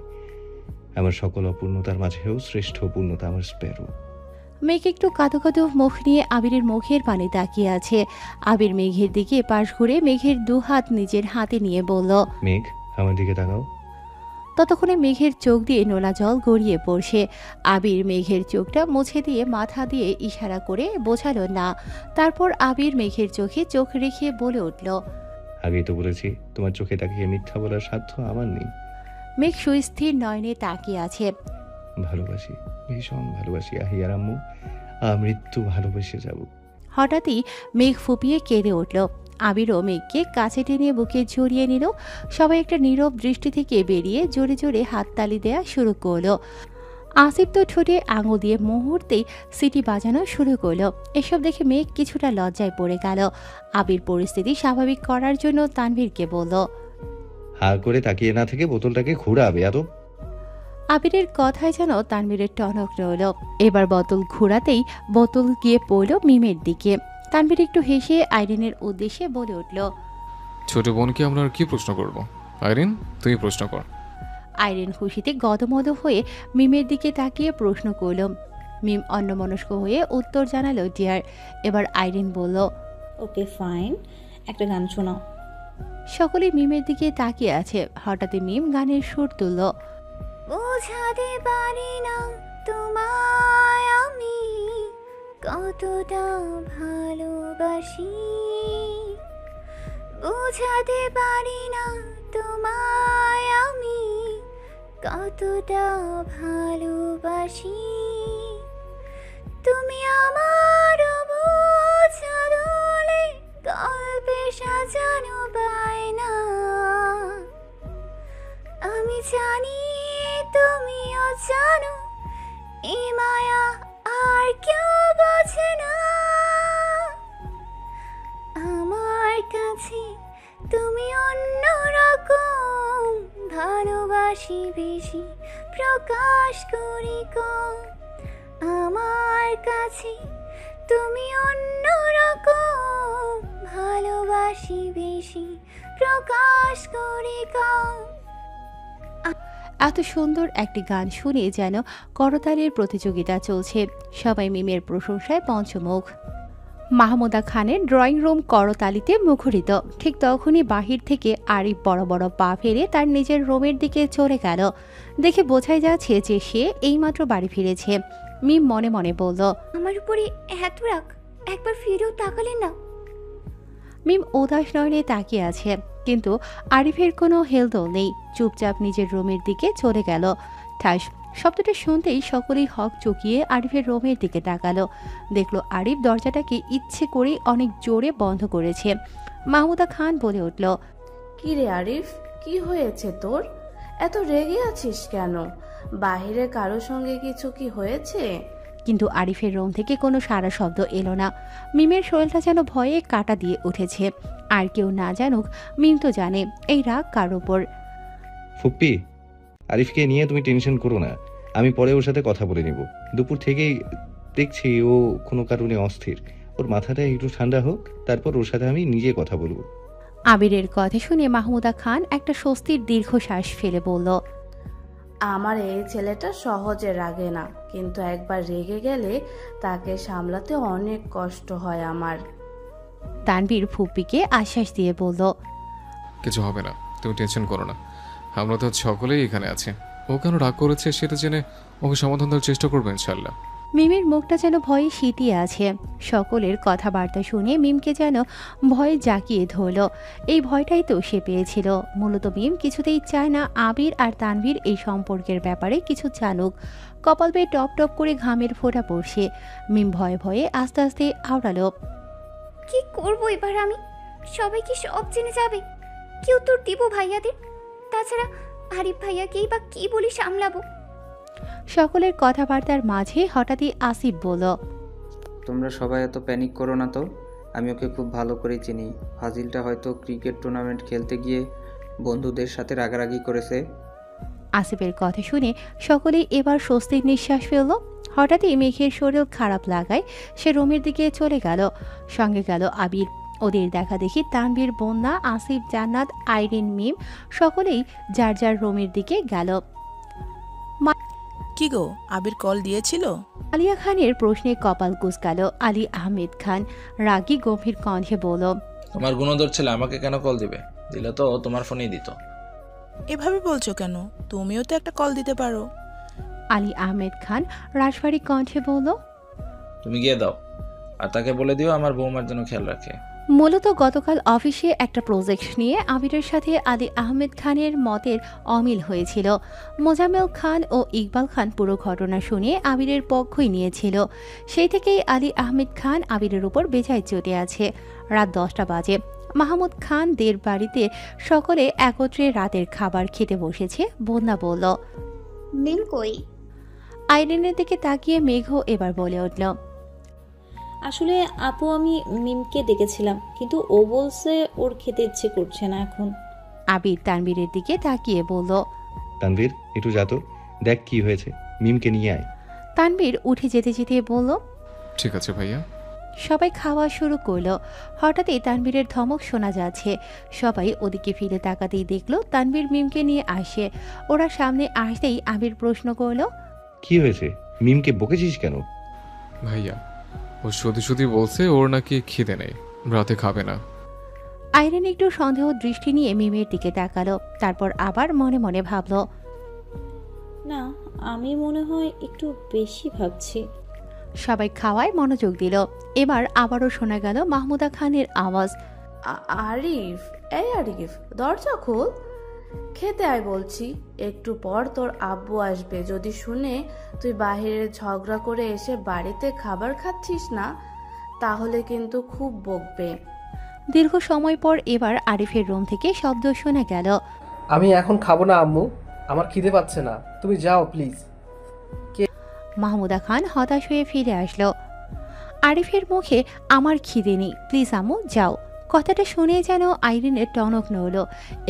আমার সকল অপূর্ণতার মাঝেও শ্রেষ্ঠ পূর্ণতা আমার স্প্যারো। মেঘ একটু কাঁদো কাঁদো মুখ নিয়ে আবিরের মুখের পানে তাকিয়ে আছে। আবির মেঘের দিকে পাশ ঘুরে মেঘের দুহাত নিজের হাতে নিয়ে বলল, মেঘ আমার দিকে তাকাও। ততক্ষণে মেঘের চোখ দিয়ে নোনা জল গড়িয়ে পড়ছে। আবির মেঘের চোখটা মুছে দিয়ে মাথা দিয়ে ইশারা করে বোঝালো না। তারপর আবির মেঘের চোখে চোখ রেখে বলে উঠল, আগেই তো বলেছি তোমার চোখে তাকিয়ে মিথ্যা বলার সাধ্য আমার নেই। মেঘ সুস্থির নয়নে তাকিয়ে আছে। ভালোবাসি, ভীষণ ভালোবাসি আহিয়ার আম্মু, মৃত্যু ভালোবেসে যাব। হঠাৎই মেঘ ফুপিয়ে কেঁদে উঠল। আবিরও মেঘকে কাছে টেনে বুকে জড়িয়ে নিল। সবাই একটা নীরব দৃষ্টি থেকে বেরিয়ে জোরে জোরে হাততালি দেয়া শুরু করলো। আসিফ তো ঠোঁটে আঙুল দিয়ে মুহূর্তেই সিটি বাজানো শুরু করলো। এসব দেখে মেঘ কিছুটা লজ্জায় পড়ে গেল। আবির পরিস্থিতি স্বাভাবিক করার জন্য তানভীরকে বলল, হা করে তাকিয়ে না থেকে বোতলটাকে ঘুরাবে আদব। আবিরের কথায় যেন তানভীরের টনক রইল। এবার বোতল ঘোরাতেই বোতল গিয়ে পড়ল মিমের দিকে। তানভীর একটু হেসে আইরিনের উদ্দেশ্যে বলে উঠল, ছোট বোনকে আমরা আর কি প্রশ্ন করব? আইরিন, তুই প্রশ্ন কর। আইরিন খুশিতে গদমদ হয়ে মিমের দিকে তাকিয়ে প্রশ্ন করল। মিম অন্যমনস্ক হয়ে উত্তর জানালো ডিয়ার। এবার আইরিন বলল, ওকে ফাইন, একটা গান শোনাও। সকলে মিমের দিকে তাকিয়ে আছে। হঠাৎই মিম গানের সুর তুলল। বোঝাতে পারি না তোমায় আমি কতটা ভালোবাসি, বোঝাতে পারি না তোমায় আমি কতটা ভালোবাসি, তুমি আমার বোঝা দোলে গল্পে সাজানো বায়না, আমি জানি তুমিও জানো এ মায়া আর কেউ বোঝে না, আমার কাছে তুমি অন্যরকম, ভালোবাসি বেশি প্রকাশ করি কম, আমার কাছে তুমি অন্যরকম, ভালোবাসি বেশি প্রকাশ করি কম। এত সুন্দর একটি গান শুনে যেন করতালির প্রতিযোগিতা চলছে। সবাই মিমের প্রশংসায় পঞ্চমুখ। মাহমুদা খানের ড্রয়িং রুম করতালিতে মুখরিত। ঠিক তখনই বাহির থেকে আরিফ বড় বড় পা ফেলে তার নিজের রুমের দিকে চলে গেল। দেখে বোঝাই যাচ্ছে যে সে এইমাত্র বাড়ি ফিরেছে। মিম মনে মনে বলল, আমার উপরে এত রাগ, একবার ফিরেও তাকালেন না। মিম উদাস নয়নে তাকিয়ে আছে, কিন্তু আরিফের কোনো হেলদোল নেই। চুপচাপ নিজের রুমের দিকে চলে গেল। ঠাস শব্দটা শুনতেই সকলেই হক চকিয়ে আরিফের রুমের দিকে তাকালো। দেখলো আরিফ দরজাটাকে ইচ্ছে করে অনেক জোরে বন্ধ করেছে। মাহমুদা খান বলে উঠল, কি রে আরিফ, কি হয়েছে তোর? এত রেগে আছিস কেন? বাহিরে কারো সঙ্গে কিছু কি হয়েছে? কিন্তু আরিফের রুম থেকে কোনো সারা শব্দ এলো না। মিমের শরীরটা যেন ভয়ে কাটা দিয়ে উঠেছে। আর কেউ না জানুক, মিম তো জানে এই রাগ কার ওপর। ফুপ্পি, আরিফকে নিয়ে তুমি টেনশন করো না, আমি পরে ওর সাথে কথা বলে নিব। দুপুর থেকেই দেখছি ও কোনো কারণে অস্থির। ওর মাথাটা একটু ঠান্ডা হোক, তারপর ওর সাথে আমি নিজে কথা বলবো। আবিরের কথা শুনে মাহমুদা খান একটা স্বস্তির দীর্ঘশ্বাস ফেলে বলল, আমার এই ছেলেটা সহজে রাগে না, কিন্তু একবার রেগে গেলে তাকে সামলাতে অনেক কষ্ট হয় আমার। তানভীর ফুপ্পিকে আশ্বাস দিয়ে বলল, কিছু হবে না, তুমি টেনশন করো না, আমরা তো সকলেই এখানে আছি। ও কেন রাগ করেছে সেটা জেনে ওকে সমাধান দেওয়ার চেষ্টা করবো ইনশাল্লাহ। মিমের মুখটা যেন ভয়ে সিটিয়ে আছে। সকলের কথাবার্তা শুনে মিমকে যেন ভয় জাকিয়ে ধরল। এই ভয়টাই তো সে পেয়েছিল। মূলত মিম কিছুতেই চায় না আবির আর তানভীর এই সম্পর্কের ব্যাপারে কিছু জানুক। কপাল বেয়ে টপ টপ করে ঘামের ফোঁটা পড়ছে। মিম ভয়ে ভয়ে আস্তে আস্তে আওড়ালো, কি করবো এবার আমি? সবাই কি সব জেনে যাবে? কি উত্তর দিব ভাইয়াদের? তাছাড়া আরিফ ভাইয়াকেই বা কি বলি সামলাবো? সকলের কথাবার্তার মাঝে হঠাৎই আসিফ বলল, তোমরা সবাই এত প্যানিক করো না তো, আমি ওকে খুব ভালো করে চিনি। ফাজিলটা হয়তো ক্রিকেট টুর্নামেন্ট খেলতে গিয়ে বন্ধুদের সাথে রাগারাগি করেছে। আসিফের কথা শুনে সকলেই এবার স্বস্তির নিঃশ্বাস ফেলল। হঠাৎই মেঘের শরীর খারাপ লাগায় সে রুমের দিকে চলে গেল। সঙ্গে গেল আবির। ওদের দেখা দেখি তানভীর, বন্যা, আসিফ, জান্নাত, আইরিন, মিম সকলেই যার যার রুমের দিকে গেল। কি গো, আবির কল দিয়েছিল? আলিয়া খানের প্রশ্নে কপাল কুঁচকাল আলী আহমেদ খান। রাগী গম্ভীর কণ্ঠে বলল, তোমার গুণধর ছেলে আমাকে কেন কল দিবে? দিলে তো তোমার ফোনেই দিত। এভাবে বলছো কেন? তুমিও তো একটা কল দিতে পারো। আলী আহমেদ খান রাশভারী কণ্ঠে বলল, তুমি গিয়ে দাও, আর তাকে বলে দিও আমার বৌমার জন্য খেয়াল রাখে। মূলত গতকাল অফিসে একটা প্রজেক্ট নিয়ে আবিরের সাথে আলী আহমেদ খানের মতের অমিল হয়েছিল। মোজাম্মেল খান ও ইকবাল খান পুরো ঘটনা শুনে আবিরের পক্ষই নিয়েছিল। সেই থেকেই আলী আহমেদ খান আবিরের উপর বেজায় চটে আছে। রাত 10টা বাজে। মাহমুদ খানদের বাড়িতে সকলে একত্রে রাতের খাবার খেতে বসেছে। বন্যা বলল, মিম কই? আইরিনের দিকে তাকিয়ে মেঘ এবার বলে উঠল, আসলে আপু আমি মিমকে ডেকেছিলাম, কিন্তু ও বলছে ওর খেতে ইচ্ছে করছে না এখন। আবির তানভীরের দিকে তাকিয়ে বলল, তানভীর একটু যা তো, দেখ কি হয়েছে, মিমকে নিয়ে আয়। তানভীর উঠে যেতে যেতে বলল, ঠিক আছে ভাইয়া। সবাই খাওয়া শুরু করলো। হঠাৎই তানভীরের ধমক শোনা যাচ্ছে। সবাই ওদিকে ফিরে তাকাতেই দেখলো তানভীর মিমকে নিয়ে আসে। ওরা সামনে আসতেই আবির প্রশ্ন করলো, কি হয়েছে? মিমকে বকেছিস কেন? ভাইয়া ও শুধু বলছে ওর নাকি খিদে নেই, রাতে খাবে না। আইরিন একটু সন্দেহ দৃষ্টি নিয়ে মিমের দিকে তাকালো, তারপর আবার মনে মনে ভাবলো, না, আমি মনে হয় একটু বেশি ভাবছি। সবাই খাওয়ায় মনোযোগ দিল। এবার আবারও শোনা গেল মাহমুদা খানের আওয়াজ, আরিফ, এই আরিফ, দরজা খোল, খেতে আয় বলছি। একটু পর তোর আব্বু আসবে, যদি শুনে তুই বাহিরে ঝগড়া করে এসে বাড়িতে খাবার খাচ্ছিস না, তাহলে কিন্তু খুব বকবে। দীর্ঘ সময় পর এবার আরিফের রুম থেকে শব্দ শোনা গেল, আমি এখন খাবো না আম্মু, আমার খিদে পাচ্ছে না, তুমি যাও প্লিজ। মাহমুদা খান হতাশ হয়ে ফিরে আসলো। আরিফের মুখে আমার খিদে নেই, প্লিজ আম্মু যাও। কথাটা শুনে যেন আইরিনের টনক নড়ল।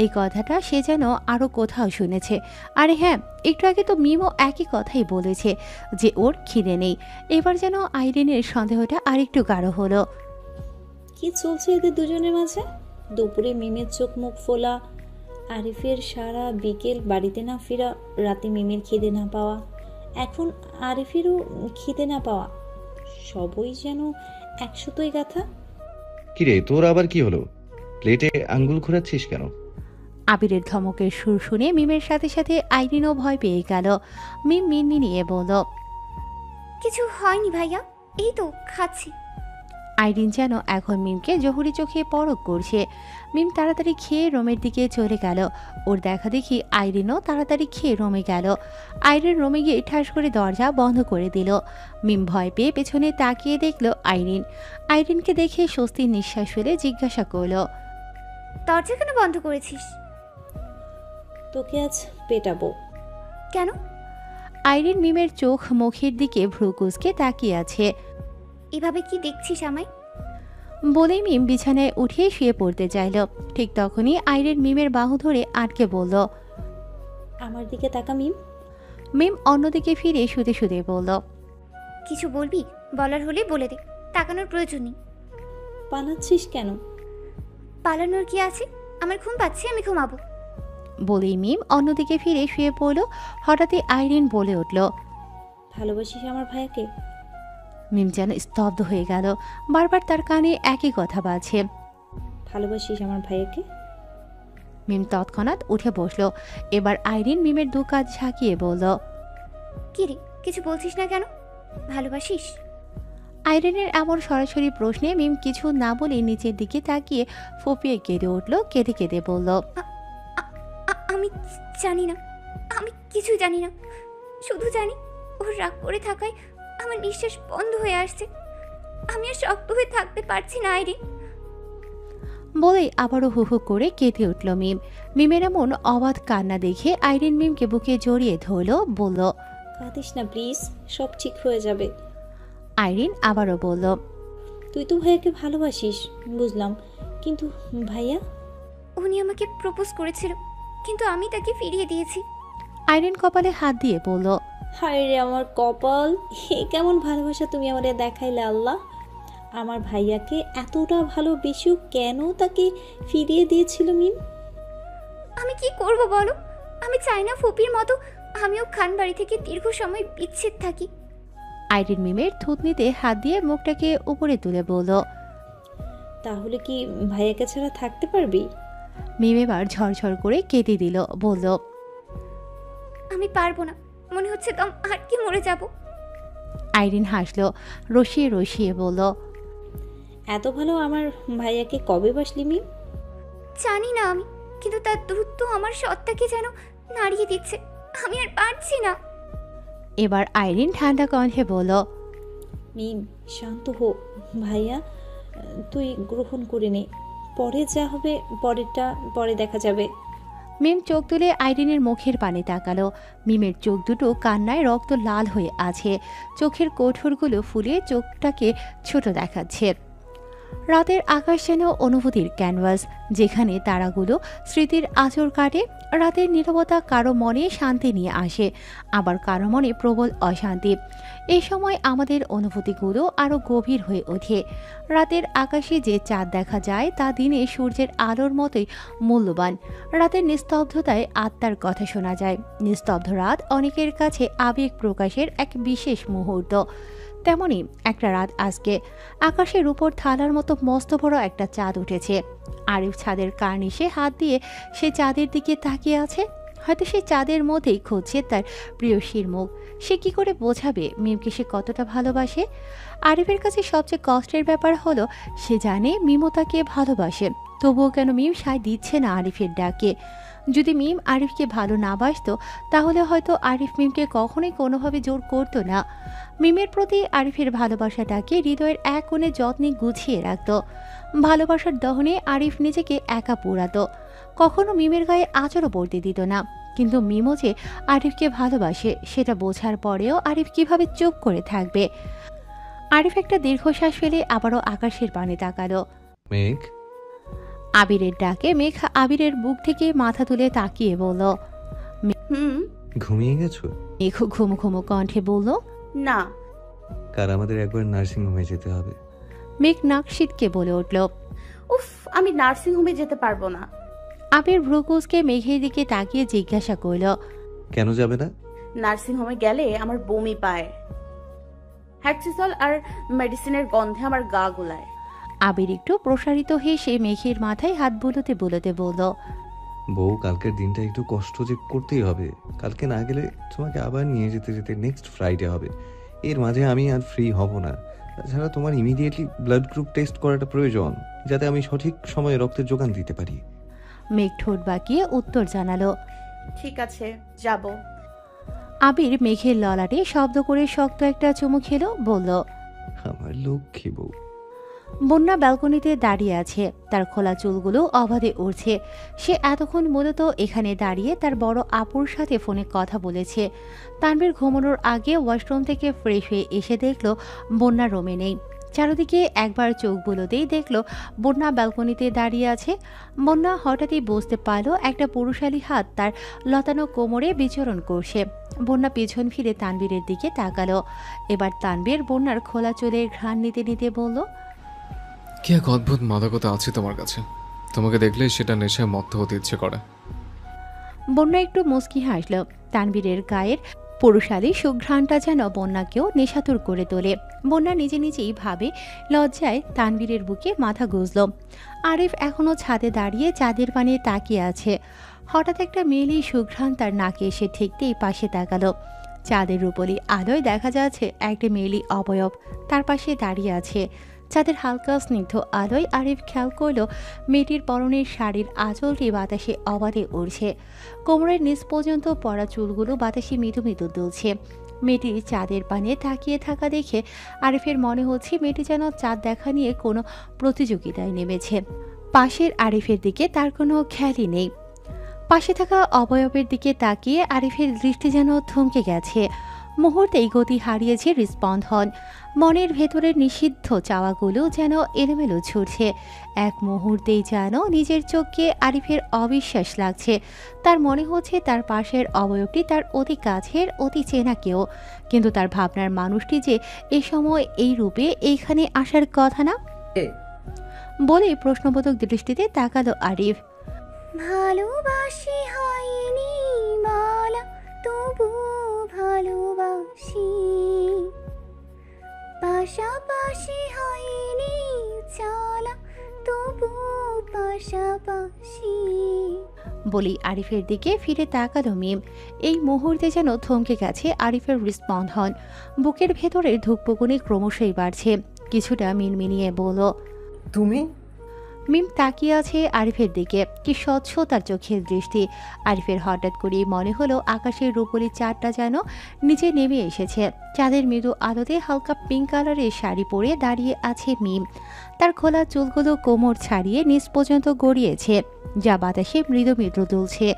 এই কথাটা সে যেন আরো কোথাও শুনেছে। আরে হ্যাঁ, একটু আগে তো মিমও একই কথাই বলেছে যে ওর খিদে নেই। এবার যেন আইরিনের সন্দেহটা আরেকটু গাঢ় হলো। কি চলছে এদের দুজনের মাঝে? দুপুরে মিমের চোখ মুখ ফোলা, আরিফের সারা বিকেল বাড়িতে না ফেরা, রাতে মিমের খিদে না পাওয়া, এখন আরিফেরও খিদে না পাওয়া, সবই যেন একশোতই গাথা। কিরে, তোর আবার কি হলো? প্লেটে আঙ্গুল ঘোরাচ্ছিস কেন? আবিরের ধমকের সুর শুনে মিমের সাথে সাথে আইরিনও ভয় পেয়ে গেল। মিম মিনমিনিয়ে বলল, কিছু হয়নি ভাইয়া, এই তো খাচ্ছি। আইরিন যেন এখন মিমকে জহুরি চোখে পরখ করছে। মিম তাড়াতাড়ি খেয়ে রুমের দিকে চলে গেল। ওর দেখা দেখি আইরিনও তাড়াতাড়ি খেয়ে রুমে গেল। আইরিন রুমে গিয়ে ঠাস করে দরজা বন্ধ করে দিল। মিম ভয় পেয়ে পেছনে তাকিয়ে দেখল আইরিন। আইরিনকে দেখে স্বস্তির নিঃশ্বাস ফেলে জিজ্ঞাসা করল, দরজা কেন বন্ধ করেছিস? তোকে আজ পেটাবো। কেন? আইরিন মিমের চোখ মুখের দিকে ভ্রু কুঁচকে তাকিয়ে আছে। এভাবে কি দেখছিস আমায়? বলেই মিম বিছানায় উঠে শুয়ে পড়তে চাইল। ঠিক তখনই আইরিন মিমের বাহু ধরে আটকে বলল, আমার দিকে তাকা মিম। মিম অন্যদিকে ফিরে শুতে শুতে বলল, কিছু বলবি? বলার হলে বলে দে, তাকানোর প্রয়োজন নেই। পালাচ্ছিস কেন? পালানোর কি আছে? আমার ঘুম পাচ্ছে, আমি ঘুমাবো। বলেই মিম অন্যদিকে ফিরে শুয়ে পড়ল। হঠাৎই আইরিন বলে উঠল, ভালোবাসিস আমার ভাইয়াকে? মিম যেন স্তব্ধ হয়ে গেল। বারবার তার কানে একই কথা বাজছে, ভালোবাসিস আমার ভাইয়াকে? মিম তৎক্ষণাৎ উঠে বসলো। এবার আইরিন মিমের দু কাজ ঝাঁকিয়ে বলল, কি রে, কিছু বলছিস না কেন? ভালোবাসিস? আইরিনের এমন সরাসরি প্রশ্নে মিম কিছু না বলে নিচের দিকে তাকিয়ে ফুপিয়ে কেঁদে উঠল। কেঁদে কেঁদে বলল, আমি জানি না, আমি কিছুই জানি না। শুধু জানি ওর রাগ করে থাকায় আমার নিঃশ্বাস বন্ধ হয়ে আসছে। আমি আর শক্ত হয়ে থাকতে পারছি না আইরিন। বলেই আবারও হু হু করে কেঁদে উঠল মিম। মিমের এমন অবাধ কান্না দেখে আইরিন মিমকে বুকে জড়িয়ে ধরল, বলল, কাঁদিস না প্লিজ, সব ঠিক হয়ে যাবে। আইরিন আবারও বলল, তুই তো ভাইয়াকে ভালোবাসিস বুঝলাম, কিন্তু ভাইয়া? উনি আমাকে প্রপোজ করেছিল, কিন্তু আমি তাকে ফিরিয়ে দিয়েছি। আইরিন কপালে হাত দিয়ে বলল, হায় রে আমার কপাল, এ কেমন ভালোবাসা তুমি আমাদের দেখাইলে আল্লাহ। আমার ভাইয়াকে এতটা ভালোবেসেও কেন তাকে ফিরিয়ে দিয়েছিল মিম? আমি কি করব বলো? আমি চাই না ফুপির মতো আমিও খান বাড়ি থেকে দীর্ঘ সময় বিচ্ছেদ থাকি। আইরিন মিমের থুতনিতে হাত দিয়ে মুখটাকে উপরে তুলে বলল, তাহলে কি ভাইয়াকে ছাড়া থাকতে পারবি? মিম এবার ঝরঝর করে কেঁদে দিল, বলল, আমি পারবো না, মনে হচ্ছে দম আটকে মরে যাব। আইরিন হাসলো, রসিয়ে রসিয়ে বলল, এত ভালো আমার ভাইয়াকে কবে বাসলি মিম? জানি না আমি, কিন্তু তার দূরত্ব আমার সত্তাকে যেন নাড়িয়ে দিচ্ছে। আমি আর পারছি না। এবার আইরিন ঠান্ডা কণ্ঠে বলল, মিম শান্ত হো, ভাইয়া তুই গ্রহণ করে নে, পরে যা হবে পরেরটা পরে দেখা যাবে। মিম চোখ তুলে আইরিনের মুখের পানে তাকালো। মিমের চোখ দুটো কান্নায় রক্ত লাল হয়ে আছে, চোখের কোঠরগুলো ফুলে চোখটাকে ছোট দেখাচ্ছে। রাতের আকাশ যেন অনুভূতির ক্যানভাস, যেখানে তারাগুলো স্মৃতির আঁচড় কাটে। রাতের নীরবতা কারো মনে শান্তি নিয়ে আসে, আবার কারো মনে প্রবল অশান্তি। এই সময় আমাদের অনুভূতিগুলো আরও গভীর হয়ে ওঠে। রাতের আকাশে যে চাঁদ দেখা যায় তা দিনে সূর্যের আলোর মতোই মূল্যবান। রাতের নিস্তব্ধতায় আত্মার কথা শোনা যায়। নিস্তব্ধ রাত অনেকের কাছে আবেগ প্রকাশের এক বিশেষ মুহূর্ত। তেমনি একটা রাত আজকে। আকাশের উপর থালার মতো মস্ত বড় একটা চাঁদ উঠেছে। আরিফ ছাদের কার্নিশে হাত দিয়ে সে চাঁদের দিকে তাকিয়ে আছে। হয়তো সে চাঁদের মধ্যেই খুঁজছে তার প্রিয়সীর মুখ। সে কি করে বোঝাবে মিমকে সে কতটা ভালোবাসে? আরিফের কাছে সবচেয়ে কষ্টের ব্যাপার হলো সে জানে মিমও তাকে ভালোবাসে, তবুও কেন মিম সায় দিচ্ছে না আরিফের ডাকে। যদি মিম আরিফকে ভালো না বাসতো তাহলে হয়তো আরিফ মিমকে কখনোই কোনোভাবে জোর করতো না। মিমের প্রতি আরিফের ভালোবাসাটাকে হৃদয়ের এক কোণে যত্নে গুছিয়ে রাখত। ভালোবাসার দহনে আরিফ নিজেকে একা পোড়াতো, কখনো মিমের গায়ে আঁচড়ও পড়তে দিত না। কিন্তু মিমও যে আরিফকে ভালোবাসে সেটা বোঝার পরেও আরিফ কিভাবে চুপ করে থাকবে? আরিফ একটা দীর্ঘশ্বাস ফেলে আবারও আকাশের পানে তাকালো। মেঘ। আবিরের ডাকে মেঘ আবিরের বুক থেকে মাথা তুলে তাকিয়ে বলল, ঘুমিয়ে গেছো? মেঘ ঘুমো ঘুমো কণ্ঠে বলল, না। কার আমাদের একবার নার্সিং হোমে যেতে হবে। মেঘ নাক সিটকে বলে উঠল, উফ, আমি নার্সিং হোমে যেতে পারবো না। আবির ভ্রুকুচকে মেঘের দিকে তাকিয়ে জিজ্ঞাসা করল, কেন যাবে না? নার্সিং হোমে গেলে আমার বমি পায়, হ্যাক্সিসল আর মেডিসিনের গন্ধে আমার গা গোলায়। আবির একটু প্রসারিত হেসে মেঘের মাথায় হাত বুলোতে বুলোতে বলল, বউ, কালকের দিনটা একটু কষ্ট যে করতেই হবে। কালকে না গেলে তোমাকে আবার নিয়ে যেতে যেতে নেক্সট ফ্রাইডে হবে। এর মাঝে আমি আর ফ্রি হব না। তাছাড়া তোমার ইমিডিয়েটলি ব্লাড গ্রুপ টেস্ট করাটা প্রয়োজন, যাতে আমি সঠিক সময়ে রক্তের যোগান দিতে পারি। মেঘ ঠোঁট বাঁকিয়ে উত্তর জানালো, ঠিক আছে, যাব। আবির মেঘের ললাটে শব্দ করে শক্ত একটা চুমু খেলো, বলল, আমার লক্ষ্মী বউ। বন্যা ব্যালকনিতে দাঁড়িয়ে আছে, তার খোলা চুলগুলো অবাধে উড়ছে। সে এতক্ষণ মূলত এখানে দাঁড়িয়ে তার বড় আপুর সাথে ফোনে কথা বলেছে। তানভীর ঘুমানোর আগে ওয়াশরুম থেকে ফ্রেশ হয়ে এসে দেখল বন্যা রুমে নেই। চারদিকে একবার চোখ বুলোতেই দেখল বন্যা ব্যালকনিতে দাঁড়িয়ে আছে। বন্যা হঠাৎই বুঝতে পারল একটা পুরুষালী হাত তার লতানো কোমরে বিচরণ করছে। বন্যা পিছন ফিরে তানভীরের দিকে তাকালো। এবার তানভীর বন্যার খোলা চুলের ঘ্রাণ নিতে নিতে বলল, কি এক অদ্ভুত মাদকতা আছে তোমার কাছে, তোমাকে দেখলে সেটা নেশায় মত্ত হতে ইচ্ছে করে। বন্যা একটু মুচকি হাসল। তানভীরের গায়ের পুরুষালী সুঘ্রাণটা যেন বন্যাকেও নেশাতুর করে তোলে। বন্যা নিজে নিজেই ভাবে, লজ্জায় তানভীরের বুকে মাথা গুঁজল। আরিফ এখনো ছাদে দাঁড়িয়ে চাঁদের পানে তাকিয়ে আছে। হঠাৎ একটা মেয়েলি সুঘ্রাণ তার নাকে এসে ঠেকতেই পাশে তাকালো। চাঁদের রূপলি আলোয় দেখা যাচ্ছে একটা মেয়েলি অবয়ব তার পাশে দাঁড়িয়ে আছে। চাঁদের হালকা স্নিগ্ধ আলোয় আরিফ খেয়াল করল মেয়েটির পরনের শাড়ির আঁচলটি বাতাসে অবাধে উড়ছে। কোমরের নিচ পর্যন্ত পড়া চুলগুলো বাতাসে মৃদু মৃদু দুলছে। মেয়েটির চাঁদের পানে তাকিয়ে থাকা দেখে আরিফের মনে হচ্ছে মেয়েটি যেন চাঁদ দেখা নিয়ে কোনো প্রতিযোগিতায় নেমেছে। পাশের আরিফের দিকে তার কোনো খেয়ালই নেই। পাশে থাকা অবয়বের দিকে তাকিয়ে আরিফের দৃষ্টি যেন থমকে গেছে। মুহূর্তেই গতি হারিয়েছে হৃস্পন্দন। মনের ভেতরের নিষিদ্ধ চাওয়াগুলো যেন এলোমেলো ছুটছে। এক মুহূর্তেই যেন নিজের চোখকে আরিফের অবিশ্বাস লাগছে। তার মনে হচ্ছে তার পাশের অবয়বটি তার অতি কাছের, অতি চেনা কেউ, কিন্তু তার ভাবনার মানুষটি যে এ সময় এই রূপে এইখানে আসার কথা না। বলে প্রশ্নবোধক দৃষ্টিতে তাকালো আরিফ। ভালোবাসি হয়নি মালা, তবু ভালোবাসি, পাশাপাশি হয়নি চলা, তবু পাশাপাশি। বলি আরিফের দিকে ফিরে তাকালো মিম। এই মুহূর্তে যেন থমকে গেছে আরিফের হৃস্পন্দন। বুকের ভেতরের ধুকপুকুনি ক্রমশই বাড়ছে। কিছুটা মিনমিনিয়ে বলল, তুমি? মিম তাকিয়ে আছে আরিফের দিকে, কি স্বচ্ছ তার চোখের দৃষ্টি। আরিফের হঠাৎ করে মনে হলো আকাশের রূপলি চাঁদটা যেন নিচে নেমে এসেছে। চাঁদের মৃদু আলোতে হালকা পিঙ্ক কালারের শাড়ি পরে দাঁড়িয়ে আছে মিম। তার খোলা চুলগুলো কোমর ছাড়িয়ে নিচ পর্যন্ত গড়িয়েছে, যা বাতাসে মৃদু মৃদু দুলছে।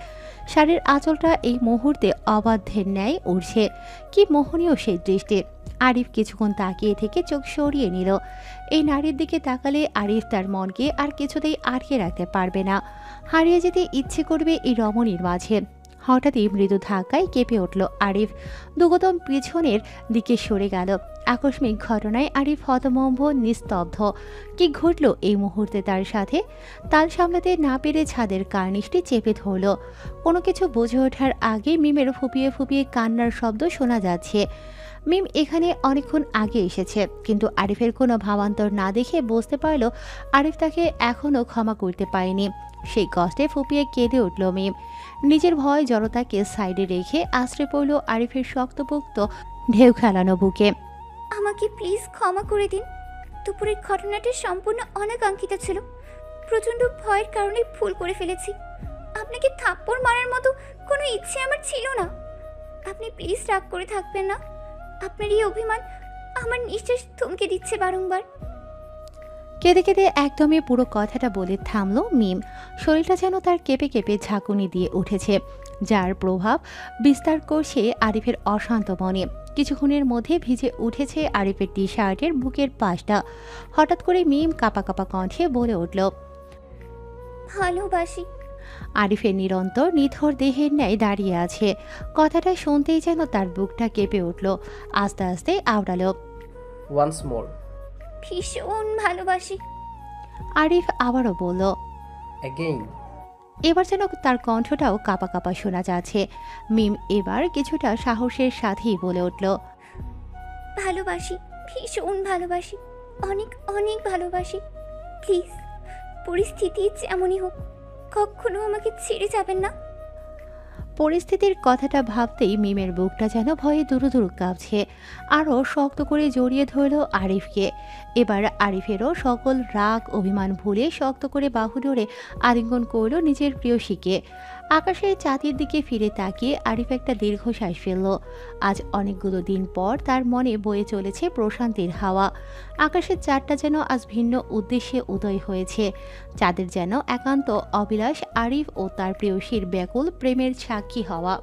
শাড়ির আঁচলটা এই মুহূর্তে অবাধ্যের ন্যায় উড়ছে। কি মোহনীয় সেই দৃষ্টি। আরিফ কিছুক্ষণ তাকিয়ে থেকে চোখ সরিয়ে নিল। এই নারীর দিকে তাকালে আরিফ তার মনকে আর কিছুতেই আটকে রাখতে পারবে না, হারিয়ে যেতে ইচ্ছে করবে এই রমণীর মাঝে। হঠাৎই মৃদু ধাক্কায় কেঁপে উঠল আরিফ, দুগদম পিছনের দিকে সরে গেল। আকস্মিক ঘটনায় আরিফ হতভম্ব, নিস্তব্ধ। কি ঘটল এই মুহূর্তে তার সাথে? তাল সামলাতে না পেরে ছাদের কার্নিশটি চেপে ধরল। কোনো কিছু বুঝে ওঠার আগে মিমের ফুপিয়ে ফুপিয়ে কান্নার শব্দ শোনা যাচ্ছে। মিম এখানে অনেকক্ষণ আগে এসেছে, কিন্তু আরিফের কোনো ভাবান্তর না দেখে বুঝতে পারল আরিফ তাকে এখনও ক্ষমা করতে পারেনি। সেই কষ্টে ফুপিয়ে কেঁদে উঠল মিম। নিজের ভয় জড়তাকে সাইডে রেখে আশ্রয় পড়ল আরিফের শক্তপোক্ত ঢেউ খেলানো বুকে। আমাকে প্লিজ ক্ষমা করে দিন। দুপুরের ঘটনাটি সম্পূর্ণ অনাকাঙ্ক্ষিত ছিল। প্রচণ্ড ভয়ের কারণে ভুল করে ফেলেছি। আপনাকে থাপ্পড় মারার মতো কোনো ইচ্ছে আমার ছিল না। আপনি প্লিজ রাগ করে থাকবেন না। আপনার এই অভিমান আমার নিঃশ্বাস থমকে দিচ্ছে বারংবার। কেঁদে কেঁদে একদমই পুরো কথাটা বলে থামল মিম। শরীরটা যেন তার কেঁপে কেঁপে ঝাঁকুনি দিয়ে উঠেছে, যার প্রভাব বিস্তার করছে আরিফের অশান্ত মনে। কিছুক্ষণের মধ্যে ভিজে উঠেছে আরিফের টি শার্টের বুকের পাশটা। হঠাৎ করে মিম কাঁপা কাঁপা কণ্ঠে বলে উঠল, ভালোবাসি। আরিফের নিরন্তর নিথর দেহের ন্যায় দাঁড়িয়ে আছে। কথাটা শুনতেই যেন তার বুকটা কেঁপে উঠল। আস্তে আস্তে আওড়ালো, ওয়ান্স মোর। ভীষণ ভালোবাসি। আরিফ আবারও বলল, অ্যাগেইন। এবার যেন তার কণ্ঠটাও কাঁপা কাঁপা শোনা যাচ্ছে। মিম এবার কিছুটা সাহসের সাথেই বলে উঠল, ভালোবাসি, ভীষণ ভালোবাসি, অনেক অনেক ভালোবাসি। প্লিজ, পরিস্থিতি যেমনই হোক, কখনো আমাকে ছেড়ে যাবেন না। পরিস্থিতির কথাটা ভাবতেই মিমের বুকটা যেন ভয়ে দুরু দুরু কাঁপছে। আরও শক্ত করে জড়িয়ে ধরল আরিফকে। এবার আরিফেরও সকল রাগ অভিমান ভুলে শক্ত করে বাহু ধরে আলিঙ্গন করল নিজের প্রিয়সীকে। আকাশের চাঁদের দিকে ফিরে তাকিয়ে আরিফ একটা দীর্ঘশ্বাস ফেলল। আজ অনেকগুলো দিন পর তার মনে বয়ে চলেছে প্রশান্তির হাওয়া। আকাশের চাঁদটা যেন আজ ভিন্ন উদ্দেশ্যে উদয় হয়েছে। চাঁদের যেন একান্ত অবিলাস আরিফ ও তার প্রেয়সীর ব্যাকুল প্রেমের সাক্ষী হওয়া।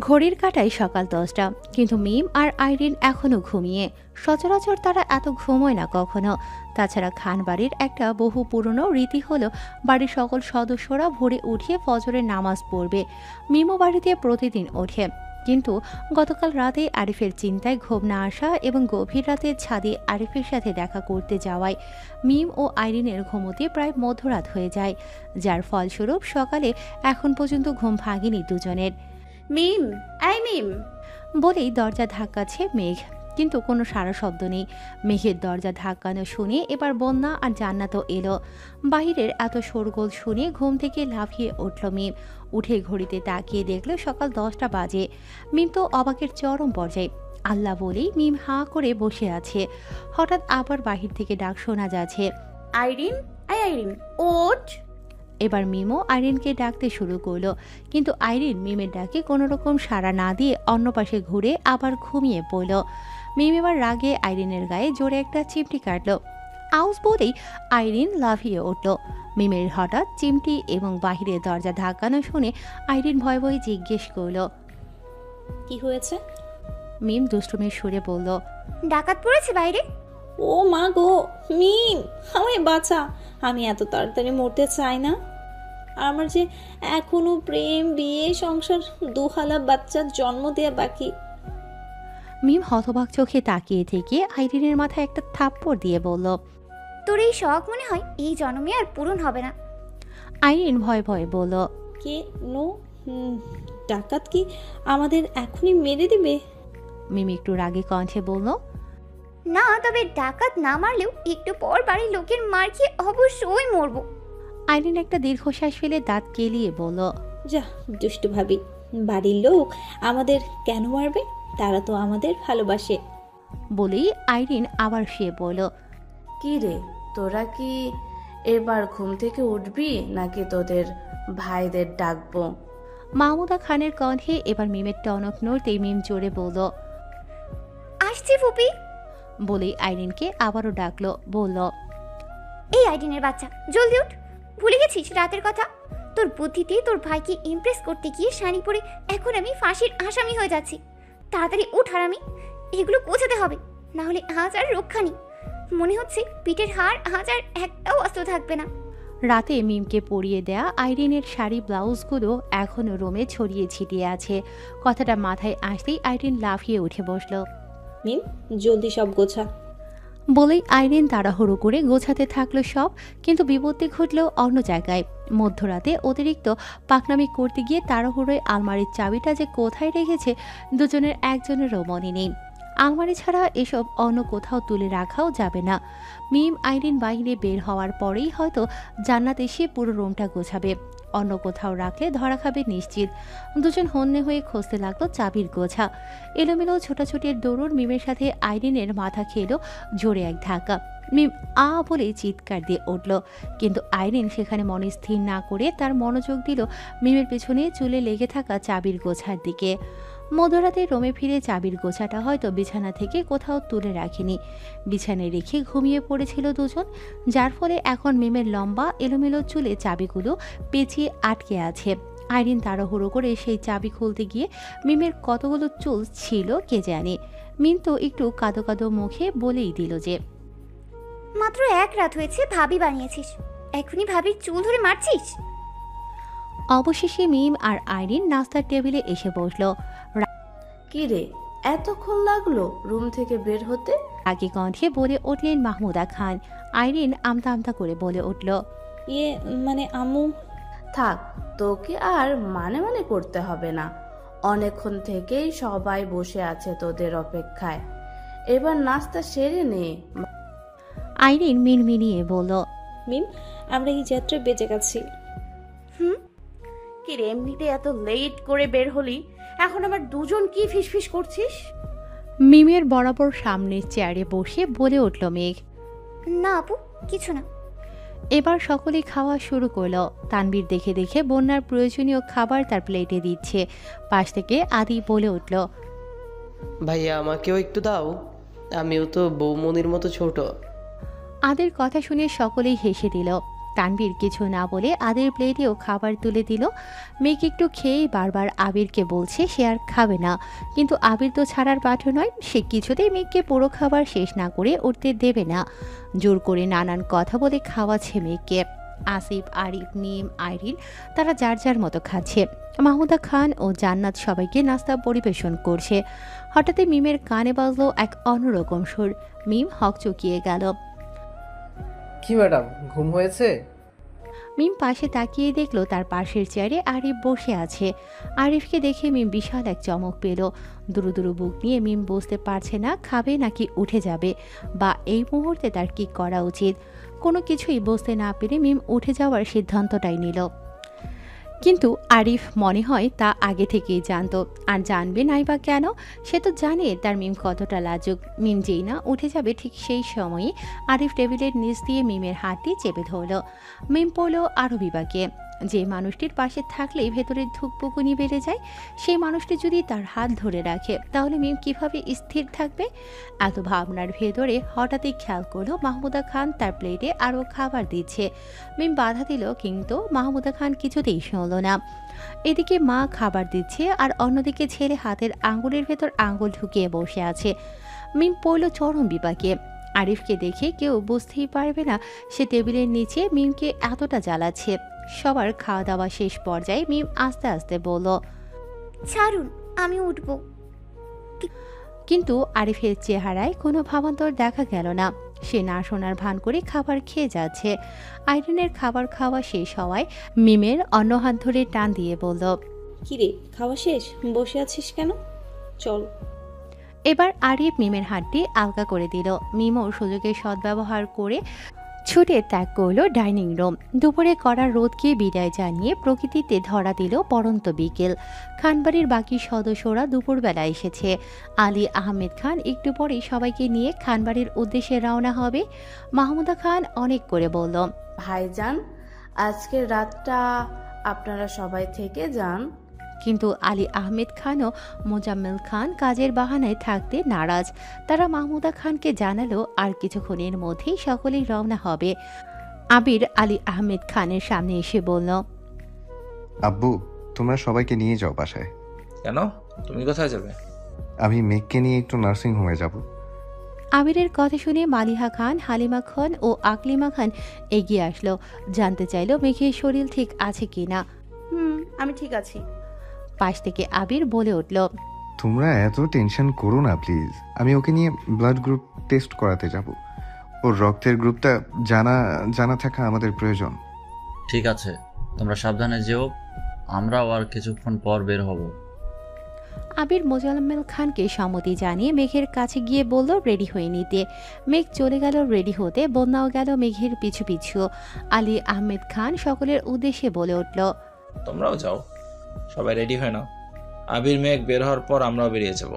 ঘড়ির কাঁটায় সকাল 10টা, কিন্তু মিম আর আইরিন এখনও ঘুমিয়ে। সচরাচর তারা এত ঘুমোয় না কখনো। তাছাড়া খান বাড়ির একটা বহু পুরনো রীতি হলো বাড়ির সকল সদস্যরা ভোরে উঠিয়ে ফজরের নামাজ পড়বে। মিমও বাড়িতে প্রতিদিন ওঠে, কিন্তু গতকাল রাতে আরিফের চিন্তায় ঘুম না আসা এবং গভীর রাতে ছাদে আরিফের সাথে দেখা করতে যাওয়ায় মিম ও আইরিনের ঘুমোতে প্রায় মধ্যরাত হয়ে যায়, যার ফলস্বরূপ সকালে এখন পর্যন্ত ঘুম ভাঙেনি দুজনের। মিম, এই মিম বলেই দরজা ধাক্কাচ্ছে মেঘ, কিন্তু কোনো সারা শব্দ নেই। মেঘের দরজা ধাক্কানো শুনে এবার বন্যা আর জান্নাতও এলো। বাহিরের এত শোরগোল শুনে ঘুম থেকে লাফিয়ে উঠল মিম। উঠে ঘড়িতে তাকিয়ে দেখল সকাল 10টা বাজে। মিম তো অবাকের চরম পর্যায়ে। আল্লাহ বলেই মিম হাঁ করে বসে আছে। হঠাৎ আবার বাহির থেকে ডাক শোনা যাচ্ছে, আইরিন, এই আইরিন ওঠ। এবার মিমও আইরিনকে ডাকতে শুরু করলো, কিন্তু আইরিন মিমের ডাকে কোনো রকম সাড়া না দিয়ে অন্য পাশে ঘুরে আবার ঘুমিয়ে পড়ল। মিম এবার রাগে আইরিনের গায়ে জোরে একটা চিমটি কাটল। আউস বলেই আইরিন লাফিয়ে উঠল। মিমের হঠাৎ চিমটি এবং বাহিরের দরজা ধাক্কানো শুনে আইরিন ভয়ে ভয়ে জিজ্ঞেস করল, কি হয়েছে? মিম দুষ্টুমির সুরে বলল, ডাকাত পড়েছে বাইরে। ও মা গো, মিম আমায় বাঁচা, আমি এত তাড়াতাড়ি মরতে চাই না। আমার যে এখনো প্রেম, বিয়ে, সংসার, দুহালা বাচ্চার জন্ম দেয়া বাকি। মিম হতবাক চোখে তাকিয়ে থেকে আইরিনের মাথায় একটা থাপ্পড় দিয়ে বলল, তোর এই শখ মনে হয় এই জন্মে আর পূরণ হবে না। আইরিন ভয়ে ভয়ে বলল, কে নো ডাকাত কি আমাদের এখনই মেরে দিবে? মিম একটু রাগে কণ্ঠে বলল, না, তবে ডাকাত না মারলেও একটু পর বাড়ির লোকের মার খেয়ে অবশ্যই মরবো। আইরিন একটা দীর্ঘশ্বাস ফেলে দাঁত কেলিয়ে বলল, যা দুষ্টু ভাবি, বাড়ির লোক আমাদের কেন মারবে? তারা তো আমাদের ভালোবাসে। বলেই আইরিন আবার শুয়ে বলল, কি রে, তোরা কি এবার ঘুম থেকে উঠবি নাকি তোদের ভাইদের ডাকবো? মাহমুদা খানের কণ্ঠে এবার মিমের টনক নড়তেই মিম জোরে বলল, আসছি ফুপি। বলেই আইরিনকে আবারও ডাকলো, বলল, এই আইরিনের বাচ্চা, জলদি উঠ। ভুলে গেছিস রাতের কথা? তোর বুদ্ধিতে তোর ভাইকে ইমপ্রেস করতে গিয়ে শাড়ি পরে এখন আমি ফাঁসির আসামি হয়ে যাচ্ছি। তাড়াতাড়ি উঠ হারামি, এগুলো গোছাতে হবে, না হলে আজ আর রক্ষা নেই। মনে হচ্ছে পিঠের হাড় আজ আর একটাও অস্ত্র থাকবে না। রাতে মিমকে পরিয়ে দেয়া আইরিনের শাড়ি ব্লাউজগুলো এখনও রুমে ছড়িয়ে ছিটিয়ে আছে। কথাটা মাথায় আসতেই আইরিন লাফিয়ে উঠে বসল। মিম, জলদি সব গোছা। বলেই আইরিন তাড়াহুড়ো করে গোছাতে থাকলো সব, কিন্তু বিপত্তি ঘটল অন্য জায়গায়। মধ্যরাতে অতিরিক্ত পাকনামি করতে গিয়ে তাড়াহুড়োয় আলমারির চাবিটা যে কোথায় রেখেছে দুজনের একজনেরও মনে নেই। আলমারি ছাড়া এসব অন্য কোথাও তুলে রাখাও যাবে না। মিম আইরিন বাইরে বের হওয়ার পরেই হয়তো জান্নাত এসে পুরো রুমটা গোছাবে। অন্য কোথাও রাখলে ধরা খাবে নিশ্চিত। দুজন হন্যে হয়ে খুঁজতে লাগলো চাবির গোছা। এলোমেলো ছোটাছুটির দৌড় মিমের সাথে আইরিনের মাথা খেলো জোরে এক ধাক্কা। মিম আ বলে চিৎকার দিয়ে উঠল, কিন্তু আইরিন সেখানে মনে স্থির না করে তার মনোযোগ দিল মিমের পেছনে চুলে লেগে থাকা চাবির গোছার দিকে। মধ্যরাতে রুমে ফিরে চাবির গোছাটা হয়তো বিছানা থেকে কোথাও তুলে রাখেনি, বিছানায় রেখে ঘুমিয়ে পড়েছিল দুজন, যার ফলে এখন মিমের লম্বা এলোমেলো চুলে চাবিগুলো পেঁচিয়ে আটকে আছে। আইরিন তাড়াহুড়ো করে সেই চাবি খুলতে গিয়ে মিমের কতগুলো চুল ছিল কে জানে। মিম তো একটু কাঁদো কাঁদো মুখে বলেই দিল যে, মাত্র এক রাত হয়েছে ভাবি বানিয়েছিস, এখনই ভাবির চুল ধরে মারছিস। অবশেষে মিম আর আইরিন নাস্তার টেবিলে এসে বসলো। কি রে, এতক্ষণ লাগলো রুম থেকে বের হতে? আগে কণ্ঠে বলে উঠলেন মাহমুদা খান। আইরিন আমতা আমতা করে বলে উঠল, ইয়ে মানে আম্মু। থাক, তোকে আর মানে মানে করতে হবে না। অনেকক্ষণ থেকেই সবাই বসে আছে তোদের অপেক্ষায়, এবার নাস্তা সেরে নে। আইরিন মিনমিনিয়ে বলল, মিম, আমরা এই যাত্রায় বেঁচে গেছি। কি রে, এমনিতে এত লেট করে বের হলি, এখন আবার দুজন কি ফিসফিস করছিস? মিমের বরাবর সামনের চেয়ারে বসে বলে উঠল মেঘ। না আপু, কিছু না। এবার সকলে খাওয়া শুরু করলো। তানবীর দেখে দেখে বন্যার প্রয়োজনীয় খাবার তার প্লেটে দিচ্ছে। পাশ থেকে আদি বলে উঠল, ভাইয়া আমাকেও একটু দাও, আমিও তো বৌমনির মতো ছোট। আদের কথা শুনে সকলেই হেসে দিল। তানবীর কিছু না বলে আদের প্লেটেও খাবার তুলে দিল। মেঘ একটু খেয়েই বারবার আবিরকে বলছে সে আর খাবে না, কিন্তু আবির তো ছাড়ার পাঠও নয়, সে কিছুতেই মেঘকে পুরো খাবার শেষ না করে উঠতে দেবে না। জোর করে নানান কথা বলে খাওয়াচ্ছে মেঘকে। আসিফ, আরিফ, মিম, আইরিন তারা যার যার মতো খাচ্ছে। মাহমুদা খান ও জান্নাত সবাইকে নাস্তা পরিবেশন করছে। হঠাৎই মিমের কানে বাজলো এক অন্যরকম সুর। মিম হকচকিয়ে গেল। কি ম্যাডাম, ঘুম হয়েছে? মিম পাশে তাকিয়ে দেখলো তার পাশের চেয়ারে আরিফ বসে আছে। আরিফকে দেখে মিম বিশাল এক চমক পেল। দুরু দুরু বুক নিয়ে মিম বুঝতে পারছে না খাবে নাকি উঠে যাবে, বা এই মুহূর্তে তার কি করা উচিত। কোনো কিছুই বুঝতে না পেরে মিম উঠে যাওয়ার সিদ্ধান্তটাই নিল। কিন্তু আরিফ মনে হয় তা আগে থেকেই জানতো, আর জানবে নাই বা কেন। সে তো জানে তার মিম কতটা লাজুক। মিম যেই না উঠে যাবে ঠিক সেই সময়ই আরিফ টেবিলের নিচ দিয়ে মিমের হাতটি চেপে ধরল। মিম পড়ল আরও বিপাকে। যে মানুষটির পাশে থাকলেই ভেতরের ধুকপুকুনি বেড়ে যায়, সেই মানুষটি যদি তার হাত ধরে রাখে তাহলে মিম কিভাবে স্থির থাকবে? এত ভাবনার ভেতরে হঠাৎই খেয়াল করলো মাহমুদা খান তার প্লেটে আরও খাবার দিচ্ছে। মিম বাধা দিল, কিন্তু মাহমুদা খান কিছুতেই শুনল না। এদিকে মা খাবার দিচ্ছে আর অন্যদিকে ছেলে হাতের আঙ্গুলের ভেতর আঙ্গুল ঢুকিয়ে বসে আছে। মিম পড়ল চরম বিপাকে। আরিফকে দেখে কেউ বুঝতেই পারবে না সে টেবিলের নিচে মিমকে এতটা জ্বালাচ্ছে। সবার খাওয়া দাওয়া শেষ পর্যায়ে মিম আস্তে আস্তে বলল, ছাড়ুন, আমি উঠব। কিন্তু আরিফের চেহারায় কোনো ভাবান্তর দেখা গেল না। সে না শোনার ভান করে খাবার খেয়ে যাচ্ছে। আইরিনের খাবার খাওয়া শেষ হওয়ায় মিমের অন্য হাত ধরে টান দিয়ে বলল, কিরে, খাওয়া শেষ? বসে আছিস কেন? চল। এবার আরিফ মিমের হাতটি আলগা করে দিল। মিমও সুযোগের সদ্ব্যবহার করে ছুটে ত্যাগ করল ডাইনিং রুম। দুপুরে কড়া রোদকে বিদায় জানিয়ে প্রকৃতিতে ধরা দিল পড়ন্ত বিকেল। খানবাড়ির বাকি সদস্যরা দুপুরবেলা এসেছে। আলী আহমেদ খান একটু পরেই সবাইকে নিয়ে খানবাড়ির উদ্দেশ্যে রওনা হবে। মাহমুদা খান অনেক করে বলল, ভাইজান, আজকের রাতটা আপনারা সবাই থেকে যান। কিন্তু আলী আহমেদ খান ও মোজাম্মেল খান কাজের বাহানায় থাকতে নারাজ। তারা মাহমুদা খানকে জানালো আর কিছুক্ষণের মধ্যেই সকলেই রওনা হবে। আবির আলী আহমেদ খানের সামনে এসে বলল, আব্বু, তোমরা সবাইকে নিয়ে যাও বাসায়। কেন, তুমি কোথায় যাবে? আমি মেঘকে নিয়ে একটু নার্সিং হোমে যাব। আবিরের কথা শুনে মালিহা খান, হালিমা খান ও আকলিমা খান এগিয়ে আসলো, জানতে চাইলো মেঘের শরীর ঠিক আছে কিনা। আমি ঠিক আছি। পাশ থেকে আবির বলে উঠল, তোমরা এত টেনশন করো না প্লিজ। আমি ওকে নিয়ে ব্লাড গ্রুপ টেস্ট করাতে যাব। ওর রক্তের গ্রুপটা জানা থাকা আমাদের প্রয়োজন। ঠিক আছে, তোমরা সাবধানে যেও, আমরাও আর কিছুক্ষণ পর বের হব। আবির মোজাম্মেল খানকে সম্মতি জানিয়ে মেঘের কাছে গিয়ে বলল রেডি হয়ে নিতে। মেঘ চলে গেল রেডি হতে, বন্যাও গেল মেঘের পিছু পিছু। আলী আহমেদ খান সকলের উদ্দেশ্যে বলে উঠল, তোমরাও যাও, সবাই রেডি হয় না। আবির মেঘ বের হওয়ার পর আমরাও বেরিয়ে যাব।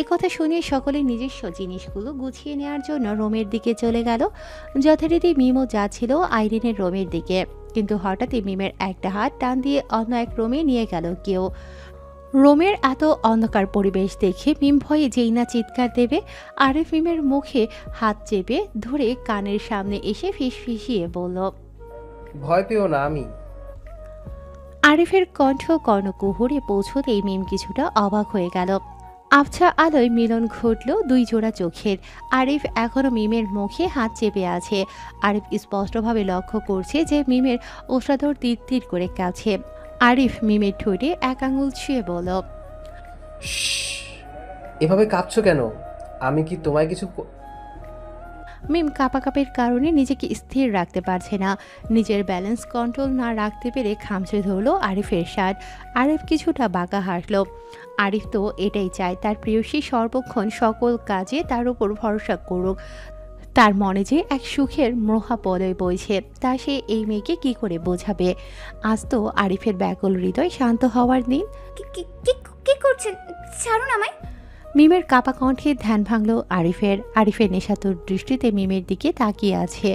একথা শুনে সকলে নিজস্ব জিনিসগুলো গুছিয়ে নেওয়ার জন্য রোমের দিকে চলে গেল। যথারীতি মিমও যাচ্ছিল আইরিনের রোমের দিকে, কিন্তু হঠাৎই মিমের একটা হাত টান দিয়ে অন্য এক রোমে নিয়ে গেল কেউ। রোমের এত অন্ধকার পরিবেশ দেখে মিম ভয়ে যেই না চিৎকার দেবে, আরিফ মিমের মুখে হাত চেপে ধরে কানের সামনে এসে ফিসফিসিয়ে বলল, ভয় পেও না, আমি। আরিফের কণ্ঠ কর্ণকুহরে পৌঁছতেই মিম কিছুটা অবাক হয়ে গেল। আবছা আলোয় মিলন ঘটল দুই জোড়া চোখের। আরিফ এখনো মিমের মুখে হাত চেপে আছে। আরিফ স্পষ্টভাবে লক্ষ্য করছে যে মিমের ওষাধর তীর তীর করে কাছে। আরিফ মিমের ঠোঁটে এক আঙুল ছুঁয়ে বলল, এভাবে কাঁপছো কেন? আমি কি তোমায় কিছু মিম কাঁপাকাঁপির কারণে নিজেকে স্থির রাখতে পারছে না। নিজের ব্যালেন্স কন্ট্রোল না রাখতে পেরে খামচে ধরল আরিফের শার্ট। আরিফ কিছুটা বাঁকা হাসল। আরিফ তো এটাই চায় তার প্রিয়সী সর্বক্ষণ সকল কাজে তার উপর ভরসা করুক। তার মনে যে এক সুখের মহাপলয় বইছে, তা সে এই মেয়েকে কি করে বোঝাবে? আজ তো আরিফের ব্যাকুল হৃদয় শান্ত হওয়ার দিন। কি করছেন? ছাড়ুন আমায়। মিমের কাপা কণ্ঠে ধ্যান ভাঙল আরিফের। আরিফের নেশাতুর দৃষ্টিতে মিমের দিকে তাকিয়ে আছে।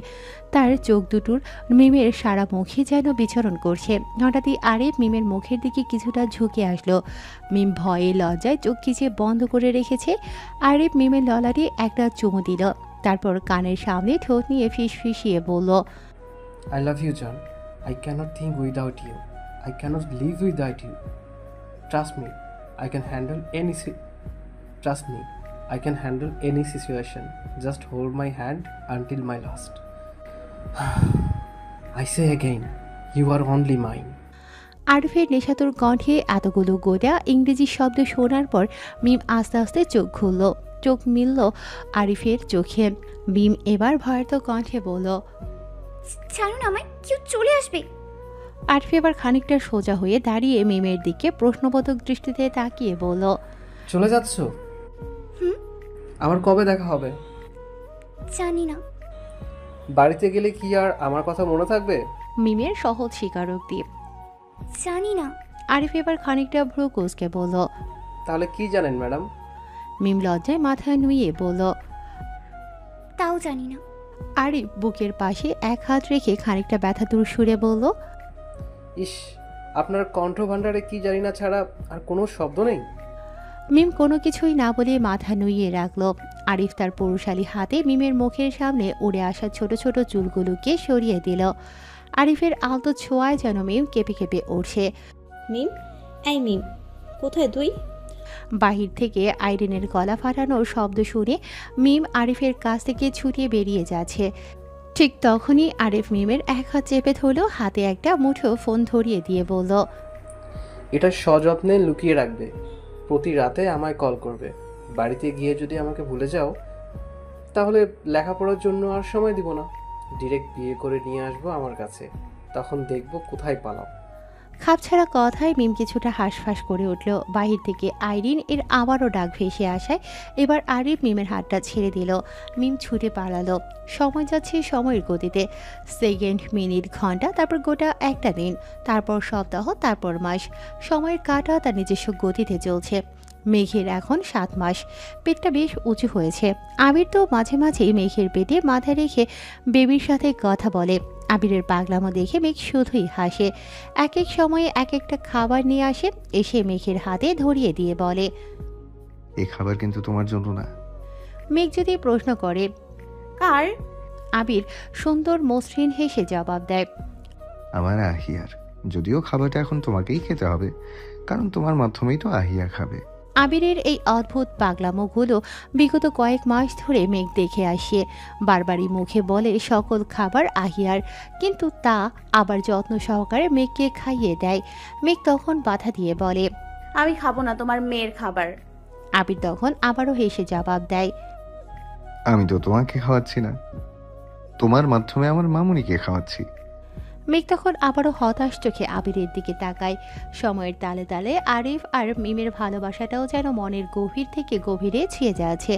তার চোখ দুটোর মিমের সারা মুখে যেন বিচরণ করছে। হঠাৎই আরিফ মিমের মুখের দিকে কিছুটা ঝুঁকে আসলো। মিম ভয়ে লজ্জায় চোখ খিচে বন্ধ করে রেখেছে। আরিফ মিমের ললাটে একটা চুমু দিল, তারপর কানের সামনে ঠোঁট নিয়ে ফিসফিসিয়ে বলল, I love you, John. I cannot think without you. I cannot live without you. Trust me, I can handle any situation. Just hold my hand until my last. I say again, you are only mine. আরিফের নেশাতুর কণ্ঠে এতগুলো গোটা ইংরেজি শব্দ শোনার পর মিম আস্তে আস্তে চোখ খুলল। চোখ মিলল আরিফের চোখে। মিম এবার ভয়ার্ত কণ্ঠে বলল, ছাড়ুন আমায়, কেউ চলে আসবে। আরিফ এবার খানিকটা সোজা হয়ে দাঁড়িয়ে মিমের দিকে প্রশ্নবোধক দৃষ্টিতে তাকিয়ে বলল, চলে যাচ্ছ? আবার কবে দেখা হবে? জানি না। বাড়িতে গেলে কি আর আমার কথা মনে থাকবে? মিমের সহজ স্বীকারোক্তি। জানি না। আরিফ এবার খানিকটা ভ্রু কুঁচকে বলল, তাহলে কি জানেন ম্যাডাম? মিম লজ্জায় মাথা নুইয়ে বলল, তাও জানি না। আরিফ বুকের পাশে এক হাত রেখে খানিকটা ব্যথাতুর সুরে বলল, ইস, আপনার কণ্ঠ ভাণ্ডারে কি জানি না ছাড়া আর কোনো শব্দ নেই। মিম কোনো কিছুই না বলে মাথা নুইয়ে রাখল। আরিফ তার পুরুষালী হাতে মিমের মুখের সামনে উড়ে আসা ছোট ছোট চুলগুলোকে সরিয়ে দিল। আরিফের আলতো ছোঁয়ায় যেন মিম কেঁপে কেঁপে উঠছে। মিম, এই মিম, কোথায় তুই? বাহির থেকে আইরিনের গলা ফাটানোর শব্দ শুনে মিম আরিফের কাছ থেকে ছুটে বেরিয়ে যাচ্ছে। ঠিক তখনই আরিফ মিমের এক হাত চেপে ধরল, হাতে একটা মুঠো ফোন ধরিয়ে দিয়ে বলল, এটা সযত্নে লুকিয়ে রাখবে, প্রতি রাতে আমায় কল করবে। বাড়িতে গিয়ে যদি আমাকে ভুলে যাও তাহলে লেখাপড়ার জন্য আর সময় দিব না, ডিরেক্ট বিয়ে করে নিয়ে আসবো আমার কাছে, তখন দেখবো কোথায় পালাও। খাপছাড়া কথায় মিম কিছুটা হাঁসফাঁস করে উঠল। বাহির থেকে আইরিন এর আবারও ডাক ভেসে আসায় এবার আরিফ মিমের হাতটা ছেড়ে দিল। মিম ছুটে পালালো। সময় যাচ্ছে সময়ের গতিতে, সেকেন্ড, মিনিট, ঘন্টা, তারপর গোটা একটা দিন, তারপর সপ্তাহ, তারপর মাস। সময়ের কাঁটা তার নিজস্ব গতিতে চলছে। মেঘের এখন 7 মাস। পেটটা বেশ উঁচু হয়েছে। আবির তো মাঝে মাঝেই মেঘের পেটে মাথা রেখে বেবির সাথে কথা বলে। আবিরের পাগলামো দেখে মেঘ শুধুই হাসে। এক এক সময়ে এক একটা খাবার নিয়ে আসে, এসে মেঘের হাতে ধরিয়ে দিয়ে বলে, এই খাবার কিন্তু তোমার জন্য না। মেঘ যদি প্রশ্ন করে, কার? আবির সুন্দর মসৃণ হেসে জবাব দেয়, আমার আহিয়ার। যদিও খাবারটা এখন তোমাকেই খেতে হবে, কারণ তোমার মাধ্যমেই তো আহিয়া খাবে। আবিরের এই অদ্ভুত পাগলামোগুলো বিগত কয়েক মাস ধরে মেঘ দেখে আসে। বারবারই মুখে বলে সকল খাবার আহিয়ার, কিন্তু তা আবার যত্ন সহকারে মেঘকে খাইয়ে দেয়। মেঘ তখন বাধা দিয়ে বলে, আমি খাবো না তোমার মেয়ের খাবার। আবির তখন আবারও হেসে জবাব দেয়, আমি তো তোমাকে খাওয়াচ্ছি না, তোমার মাধ্যমে আমার মামুনিকে খাওয়াচ্ছি। মেঘ তখন আবারও হতাশ চোখে আবিরের দিকে তাকায়। সময়ের তালে তালে আরিফ আর মিমের ভালোবাসাটাও যেন মনের গভীর থেকে গভীরে ছিয়ে যাচ্ছে।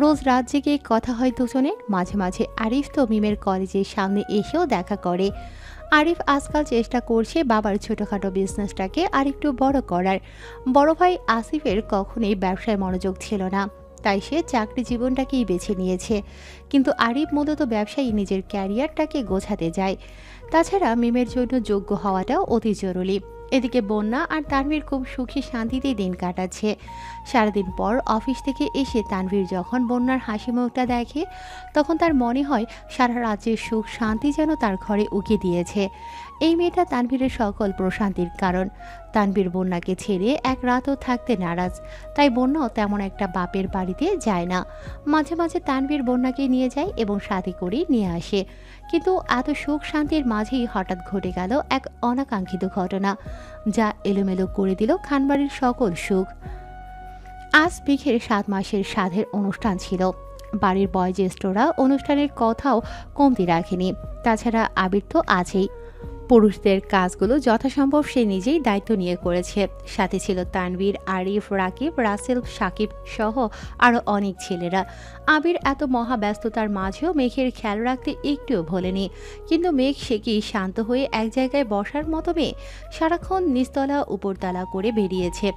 রোজ রাত জেগে কথা হয় দুজনের। মাঝে মাঝে আরিফ তো মিমের কলেজের সামনে এসেও দেখা করে। আরিফ আজকাল চেষ্টা করছে বাবার ছোটোখাটো বিজনেসটাকে আরেকটু বড় করার। বড় ভাই আসিফের কখনোই ব্যবসায় মনোযোগ ছিল না, তাই সে চাকরি জীবনটাকেই বেছে নিয়েছে। কিন্তু আরিফ মূলত ব্যবসায়ী নিজের ক্যারিয়ারটাকে গোছাতে যায়। তাছাড়া মিমের জন্য যোগ্য হওয়াটাও অতি জরুরি। এদিকে বন্যা আর তানভীর খুব সুখী শান্তিতেই দিন কাটাচ্ছে। সারাদিন পর অফিস থেকে এসে তানভীর যখন বন্যার হাসি মুখটা দেখে, তখন তার মনে হয় সারা রাজ্যের সুখ শান্তি যেন তার ঘরে উকি দিয়েছে। এই মেয়েটা তানভীরের সকল প্রশান্তির কারণ। তানভীর বন্যাকে ছেড়ে এক রাতও থাকতে নারাজ, তাই বন্যাও তেমন একটা বাপের বাড়িতে যায় না। মাঝে মাঝে তানভীর বন্যাকে নিয়ে যায় এবং সাথে করে নিয়ে আসে। কিন্তু এত সুখ শান্তির মাঝেই হঠাৎ ঘটে গেল এক অনাকাঙ্ক্ষিত ঘটনা, যা এলোমেলো করে দিল খানবাড়ির সকল সুখ। আজ মেঘের 7 মাসের সাধের অনুষ্ঠান ছিল। বাড়ির বয়োজ্যেষ্ঠরা অনুষ্ঠানের কথাও কমতি রাখেনি। তাছাড়া আবির তো আছেই। পুরুষদের কাজগুলো যথাসম্ভব সে নিজেই দায়িত্ব নিয়ে করেছে। সাথে ছিল তানভীর, আরিফ, রাকিব, রাসেল, সাকিব সহ আরও অনেক ছেলেরা। আবির এত মহাব্যস্ততার মাঝেও মেঘের খেয়াল রাখতে একটুও ভোলেনি। কিন্তু মেঘ সে কি শান্ত হয়ে এক জায়গায় বসার মতো মেয়ে? সারাক্ষণ নিচতলা উপরতলা করে বেরিয়েছে।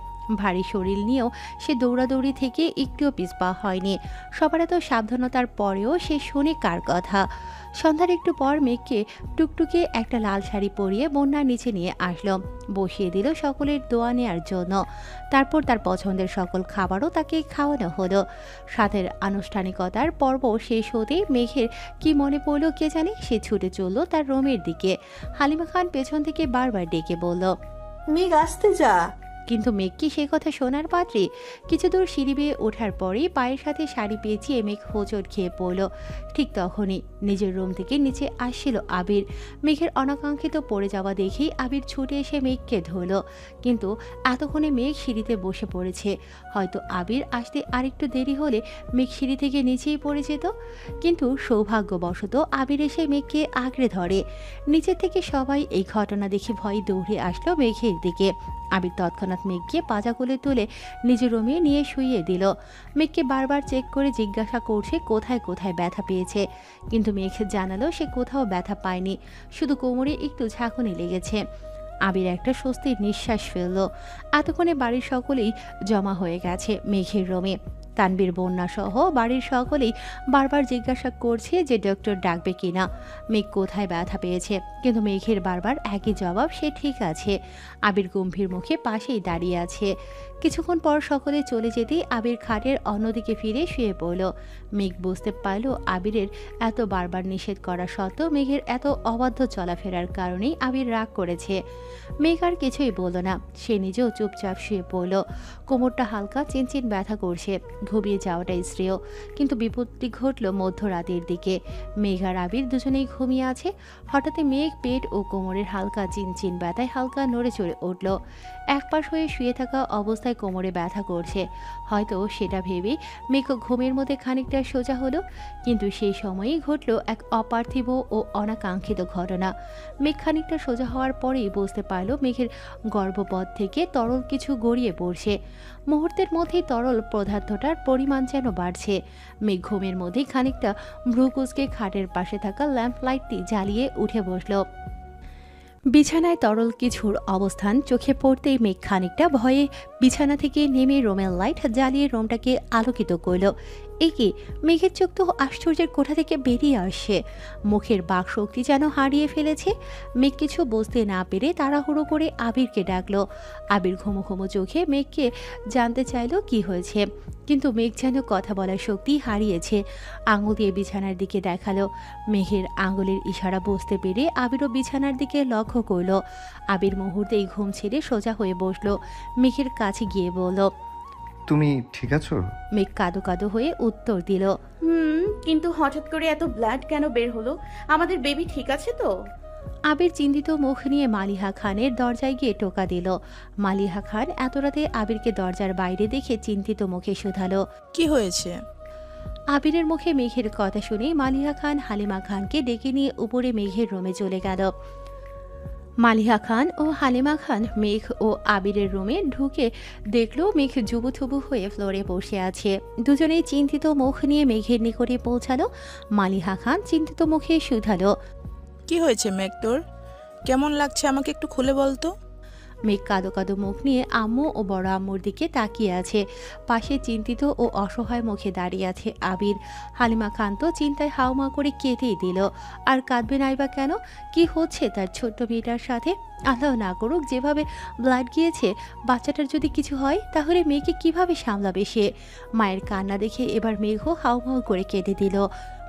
ভারী শরীর নিয়েও সে দৌড়াদৌড়ি থেকে একটুও পিছপা হয়নি। সবার এত সাবধানতার পরেও সে শোনে কার কথা? সন্ধ্যার একটু পর মেঘকে টুকটুকে একটা লাল শাড়ি পরিয়ে বন্যার নিচে নিয়ে আসলো, বসিয়ে দিল সকলের দোয়া নেয়ার জন্য। তারপর তার পছন্দের সকল খাবারও তাকে খাওয়ানো হলো। সাথের আনুষ্ঠানিকতার পর্ব শেষ হতেই মেঘের কি মনে পড়লো কে জানে, সে ছুটে চলল তার রুমের দিকে। হালিমা খান পেছন থেকে বারবার ডেকে বলল, মেঘ আসতে যা। কিন্তু মেঘ কি সে কথা শোনার পাত্রী? কিছু দূর সিঁড়ি বেয়ে ওঠার পরেই পায়ের সাথে শাড়ি পেঁচিয়ে মেঘ হোঁচট খেয়ে পড়ল। ঠিক তখনই নিজের রুম থেকে নিচে আসছিল আবির। মেঘের অনাকাঙ্ক্ষিত পড়ে যাওয়া দেখেই আবির ছুটে এসে মেঘকে ধরল। কিন্তু এতক্ষণে মেঘ সিঁড়িতে বসে পড়েছে। হয়তো আবির আসতে আরেকটু দেরি হলে মেঘ সিঁড়ি থেকে নিচেই পড়ে যেত। কিন্তু সৌভাগ্যবশত আবির এসে মেঘকে আঁকড়ে ধরে। নিচে থেকে সবাই এই ঘটনা দেখে ভয়ে দৌড়ে আসলো মেঘের দিকে। আবির তৎক্ষণাৎ মেঘকে পাজা কোলে তুলে নিজের রুমে নিয়ে শুইয়ে দিল। মেঘকে বারবার চেক করে জিজ্ঞাসা করছে কোথায় কোথায় ব্যথা পেয়েছে। কিন্তু মেঘ জানালো সে কোথাও ব্যথা পায়নি, শুধু কোমরে একটু ঝাঁকুনি লেগেছে। আবির একটা স্বস্তির নিঃশ্বাস ফেলল। এতক্ষণে বাড়ির সকলেই জমা হয়ে গেছে মেঘের রুমে। তানভীর, বন্যা সহ বাড়ির সকলেই বারবার জিজ্ঞাসা করছে যে ডক্টর ডাকবে কিনা, মেঘ কোথায় ব্যথা পেয়েছে। কিন্তু মেঘের বারবার একই জবাব, সে ঠিক আছে। আবির গম্ভীর মুখে পাশেই দাঁড়িয়ে আছে। কিছুক্ষণ পর সকলে চলে যেতেই আবির খাটের অন্যদিকে ফিরে শুয়ে পড়ল। মেঘ বুঝতে পারল আবিরের এত বারবার নিষেধ করা সত্ত্বেও মেঘের এত অবাধ্য চলাফেরার কারণেই আবির রাগ করেছে। মেঘ আর কিছুই বলল না, সে নিজেও চুপচাপ শুয়ে পড়ল। কোমরটা হালকা চিনচিন ব্যথা করছে, ঘুমিয়ে যাওয়াটাই শ্রেয়। কিন্তু বিপত্তি ঘটল মধ্যরাতের দিকে। মেঘ আর আবির দুজনেই ঘুমিয়ে আছে। হঠাৎই মেঘ পেট ও কোমরের হালকা চিনচিন ব্যথায় হালকা নড়ে চড়ে উঠল। একপাশ হয়ে শুয়ে থাকা অবস্থায় কোমরে ব্যথা করছে, হয়তো সেটা ভেবেই মেঘ ঘুমের মধ্যে খানিকটা সোজা হলো। কিন্তু সেই সময়ই ঘটল এক অপার্থিব ও অনাকাঙ্ক্ষিত ঘটনা। মেঘ খানিকটা সোজা হওয়ার পরেই বুঝতে পারল মেঘের গর্ভপথ থেকে তরল কিছু গড়িয়ে পড়ছে। মুহূর্তের মধ্যেই তরল পদার্থটার পরিমাণ যেন বাড়ছে। মেঘ ঘুমের মধ্যেই খানিকটা ভ্রু কুঁচকে খাটের পাশে থাকা ল্যাম্প লাইটটি জ্বালিয়ে উঠে বসল। বিছানায় তরল কিছুর অবস্থান চোখে পড়তেই মেঘ খানিকটা ভয়ে বিছানা থেকে নেমে রুমের লাইট জ্বালিয়ে রুমটাকে আলোকিত করল। একে মেঘের চোখ তো আশ্চর্যের কোঠা থেকে বেরিয়ে আসছে। মুখের বাকশক্তি যেন হারিয়ে ফেলেছে। মেঘ কিছু বুঝতে না পেরে তাড়াহুড়ো করে আবিরকে ডাকলো। আবির ঘুমো ঘুমো চোখে মেঘকে জানতে চাইল কি হয়েছে, কিন্তু মেঘ যেন কথা বলার শক্তি হারিয়েছে। আঙুল দিয়ে বিছানার দিকে দেখালো। মেঘের আঙুলের ইশারা বুঝতে পেরে আবিরও বিছানার দিকে লক্ষ্য করল। আবির মুহূর্তেই ঘুম ছেড়ে সোজা হয়ে বসলো। মেঘের কাছে গিয়ে বলল, তুমি ঠিক আছো? মেঘ কাদো কাদো হয়ে উত্তর দিল। কিন্তু হঠাৎ করে এত ব্লাড কেন বের হলো? আমাদের বেবি ঠিক আছে তো? আবির চিন্তিত মুখ নিয়ে মালিহা খানের দরজায় গিয়ে টোকা দিল। মালিহা খান এত রাতে আবিরকে দরজার বাইরে দেখে চিন্তিত মুখে শুধালো, কি হয়েছে? আবিরের মুখে মেঘের কথা শুনে মালিহা খান হালিমা খানকে ডেকে নিয়ে উপরে মেঘের রুমে চলে গেল। মালিহা খান ও হালিমা খান মেঘ ও আবিরের রুমে ঢুকে দেখলো মেঘ জুবুথুবু হয়ে ফ্লোরে বসে আছে। দুজনেই চিন্তিত মুখ নিয়ে মেঘের নিকটে পৌঁছালো। মালিহা খান চিন্তিত মুখে শুধালো, কি হয়েছে মেঘ তোর? কেমন লাগছে আমাকে একটু খুলে বলতো। মেঘ কাদো কাদো মুখ নিয়ে আম্মু ও বড় আম্মুর দিকে তাকিয়ে আছে। পাশে চিন্তিত ও অসহায় মুখে দাঁড়িয়ে আছে আবির। হালিমা খান তো চিন্তায় হাউমা করে কেঁদেই দিল। আর কাঁদবে নাই বা কেন? কি হচ্ছে তার ছোট্ট মেয়েটার সাথে? আল্লাহ না করুক যেভাবে ব্লাড গিয়েছে, বাচ্চাটার যদি কিছু হয় তাহলে মেয়েকে কিভাবে সামলাবে সে? মায়ের কান্না দেখে এবার মেঘও হাউমাউ করে কেঁদে দিল।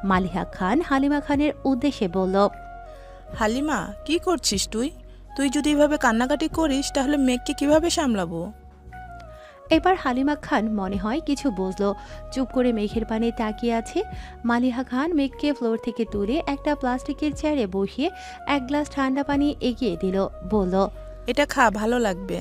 মালিহা খান হালিমা খানের উদ্দেশ্যে বলল, হালিমা, কি করছিস তুই? তুই যদি এভাবে কান্নাকাটি করিস তাহলে মেঘকে কিভাবে সামলাবো? এবার হালিমা খান মনে হয় কিছু বুঝলো। চুপ করে মেঘের পানে তাকিয়ে আছে। মালিহা খান মেঘকে ফ্লোর থেকে তুলে একটা প্লাস্টিকের চেয়ারে বসিয়ে এক গ্লাস ঠান্ডা পানি এগিয়ে দিল। বলল, এটা খা, ভালো লাগবে।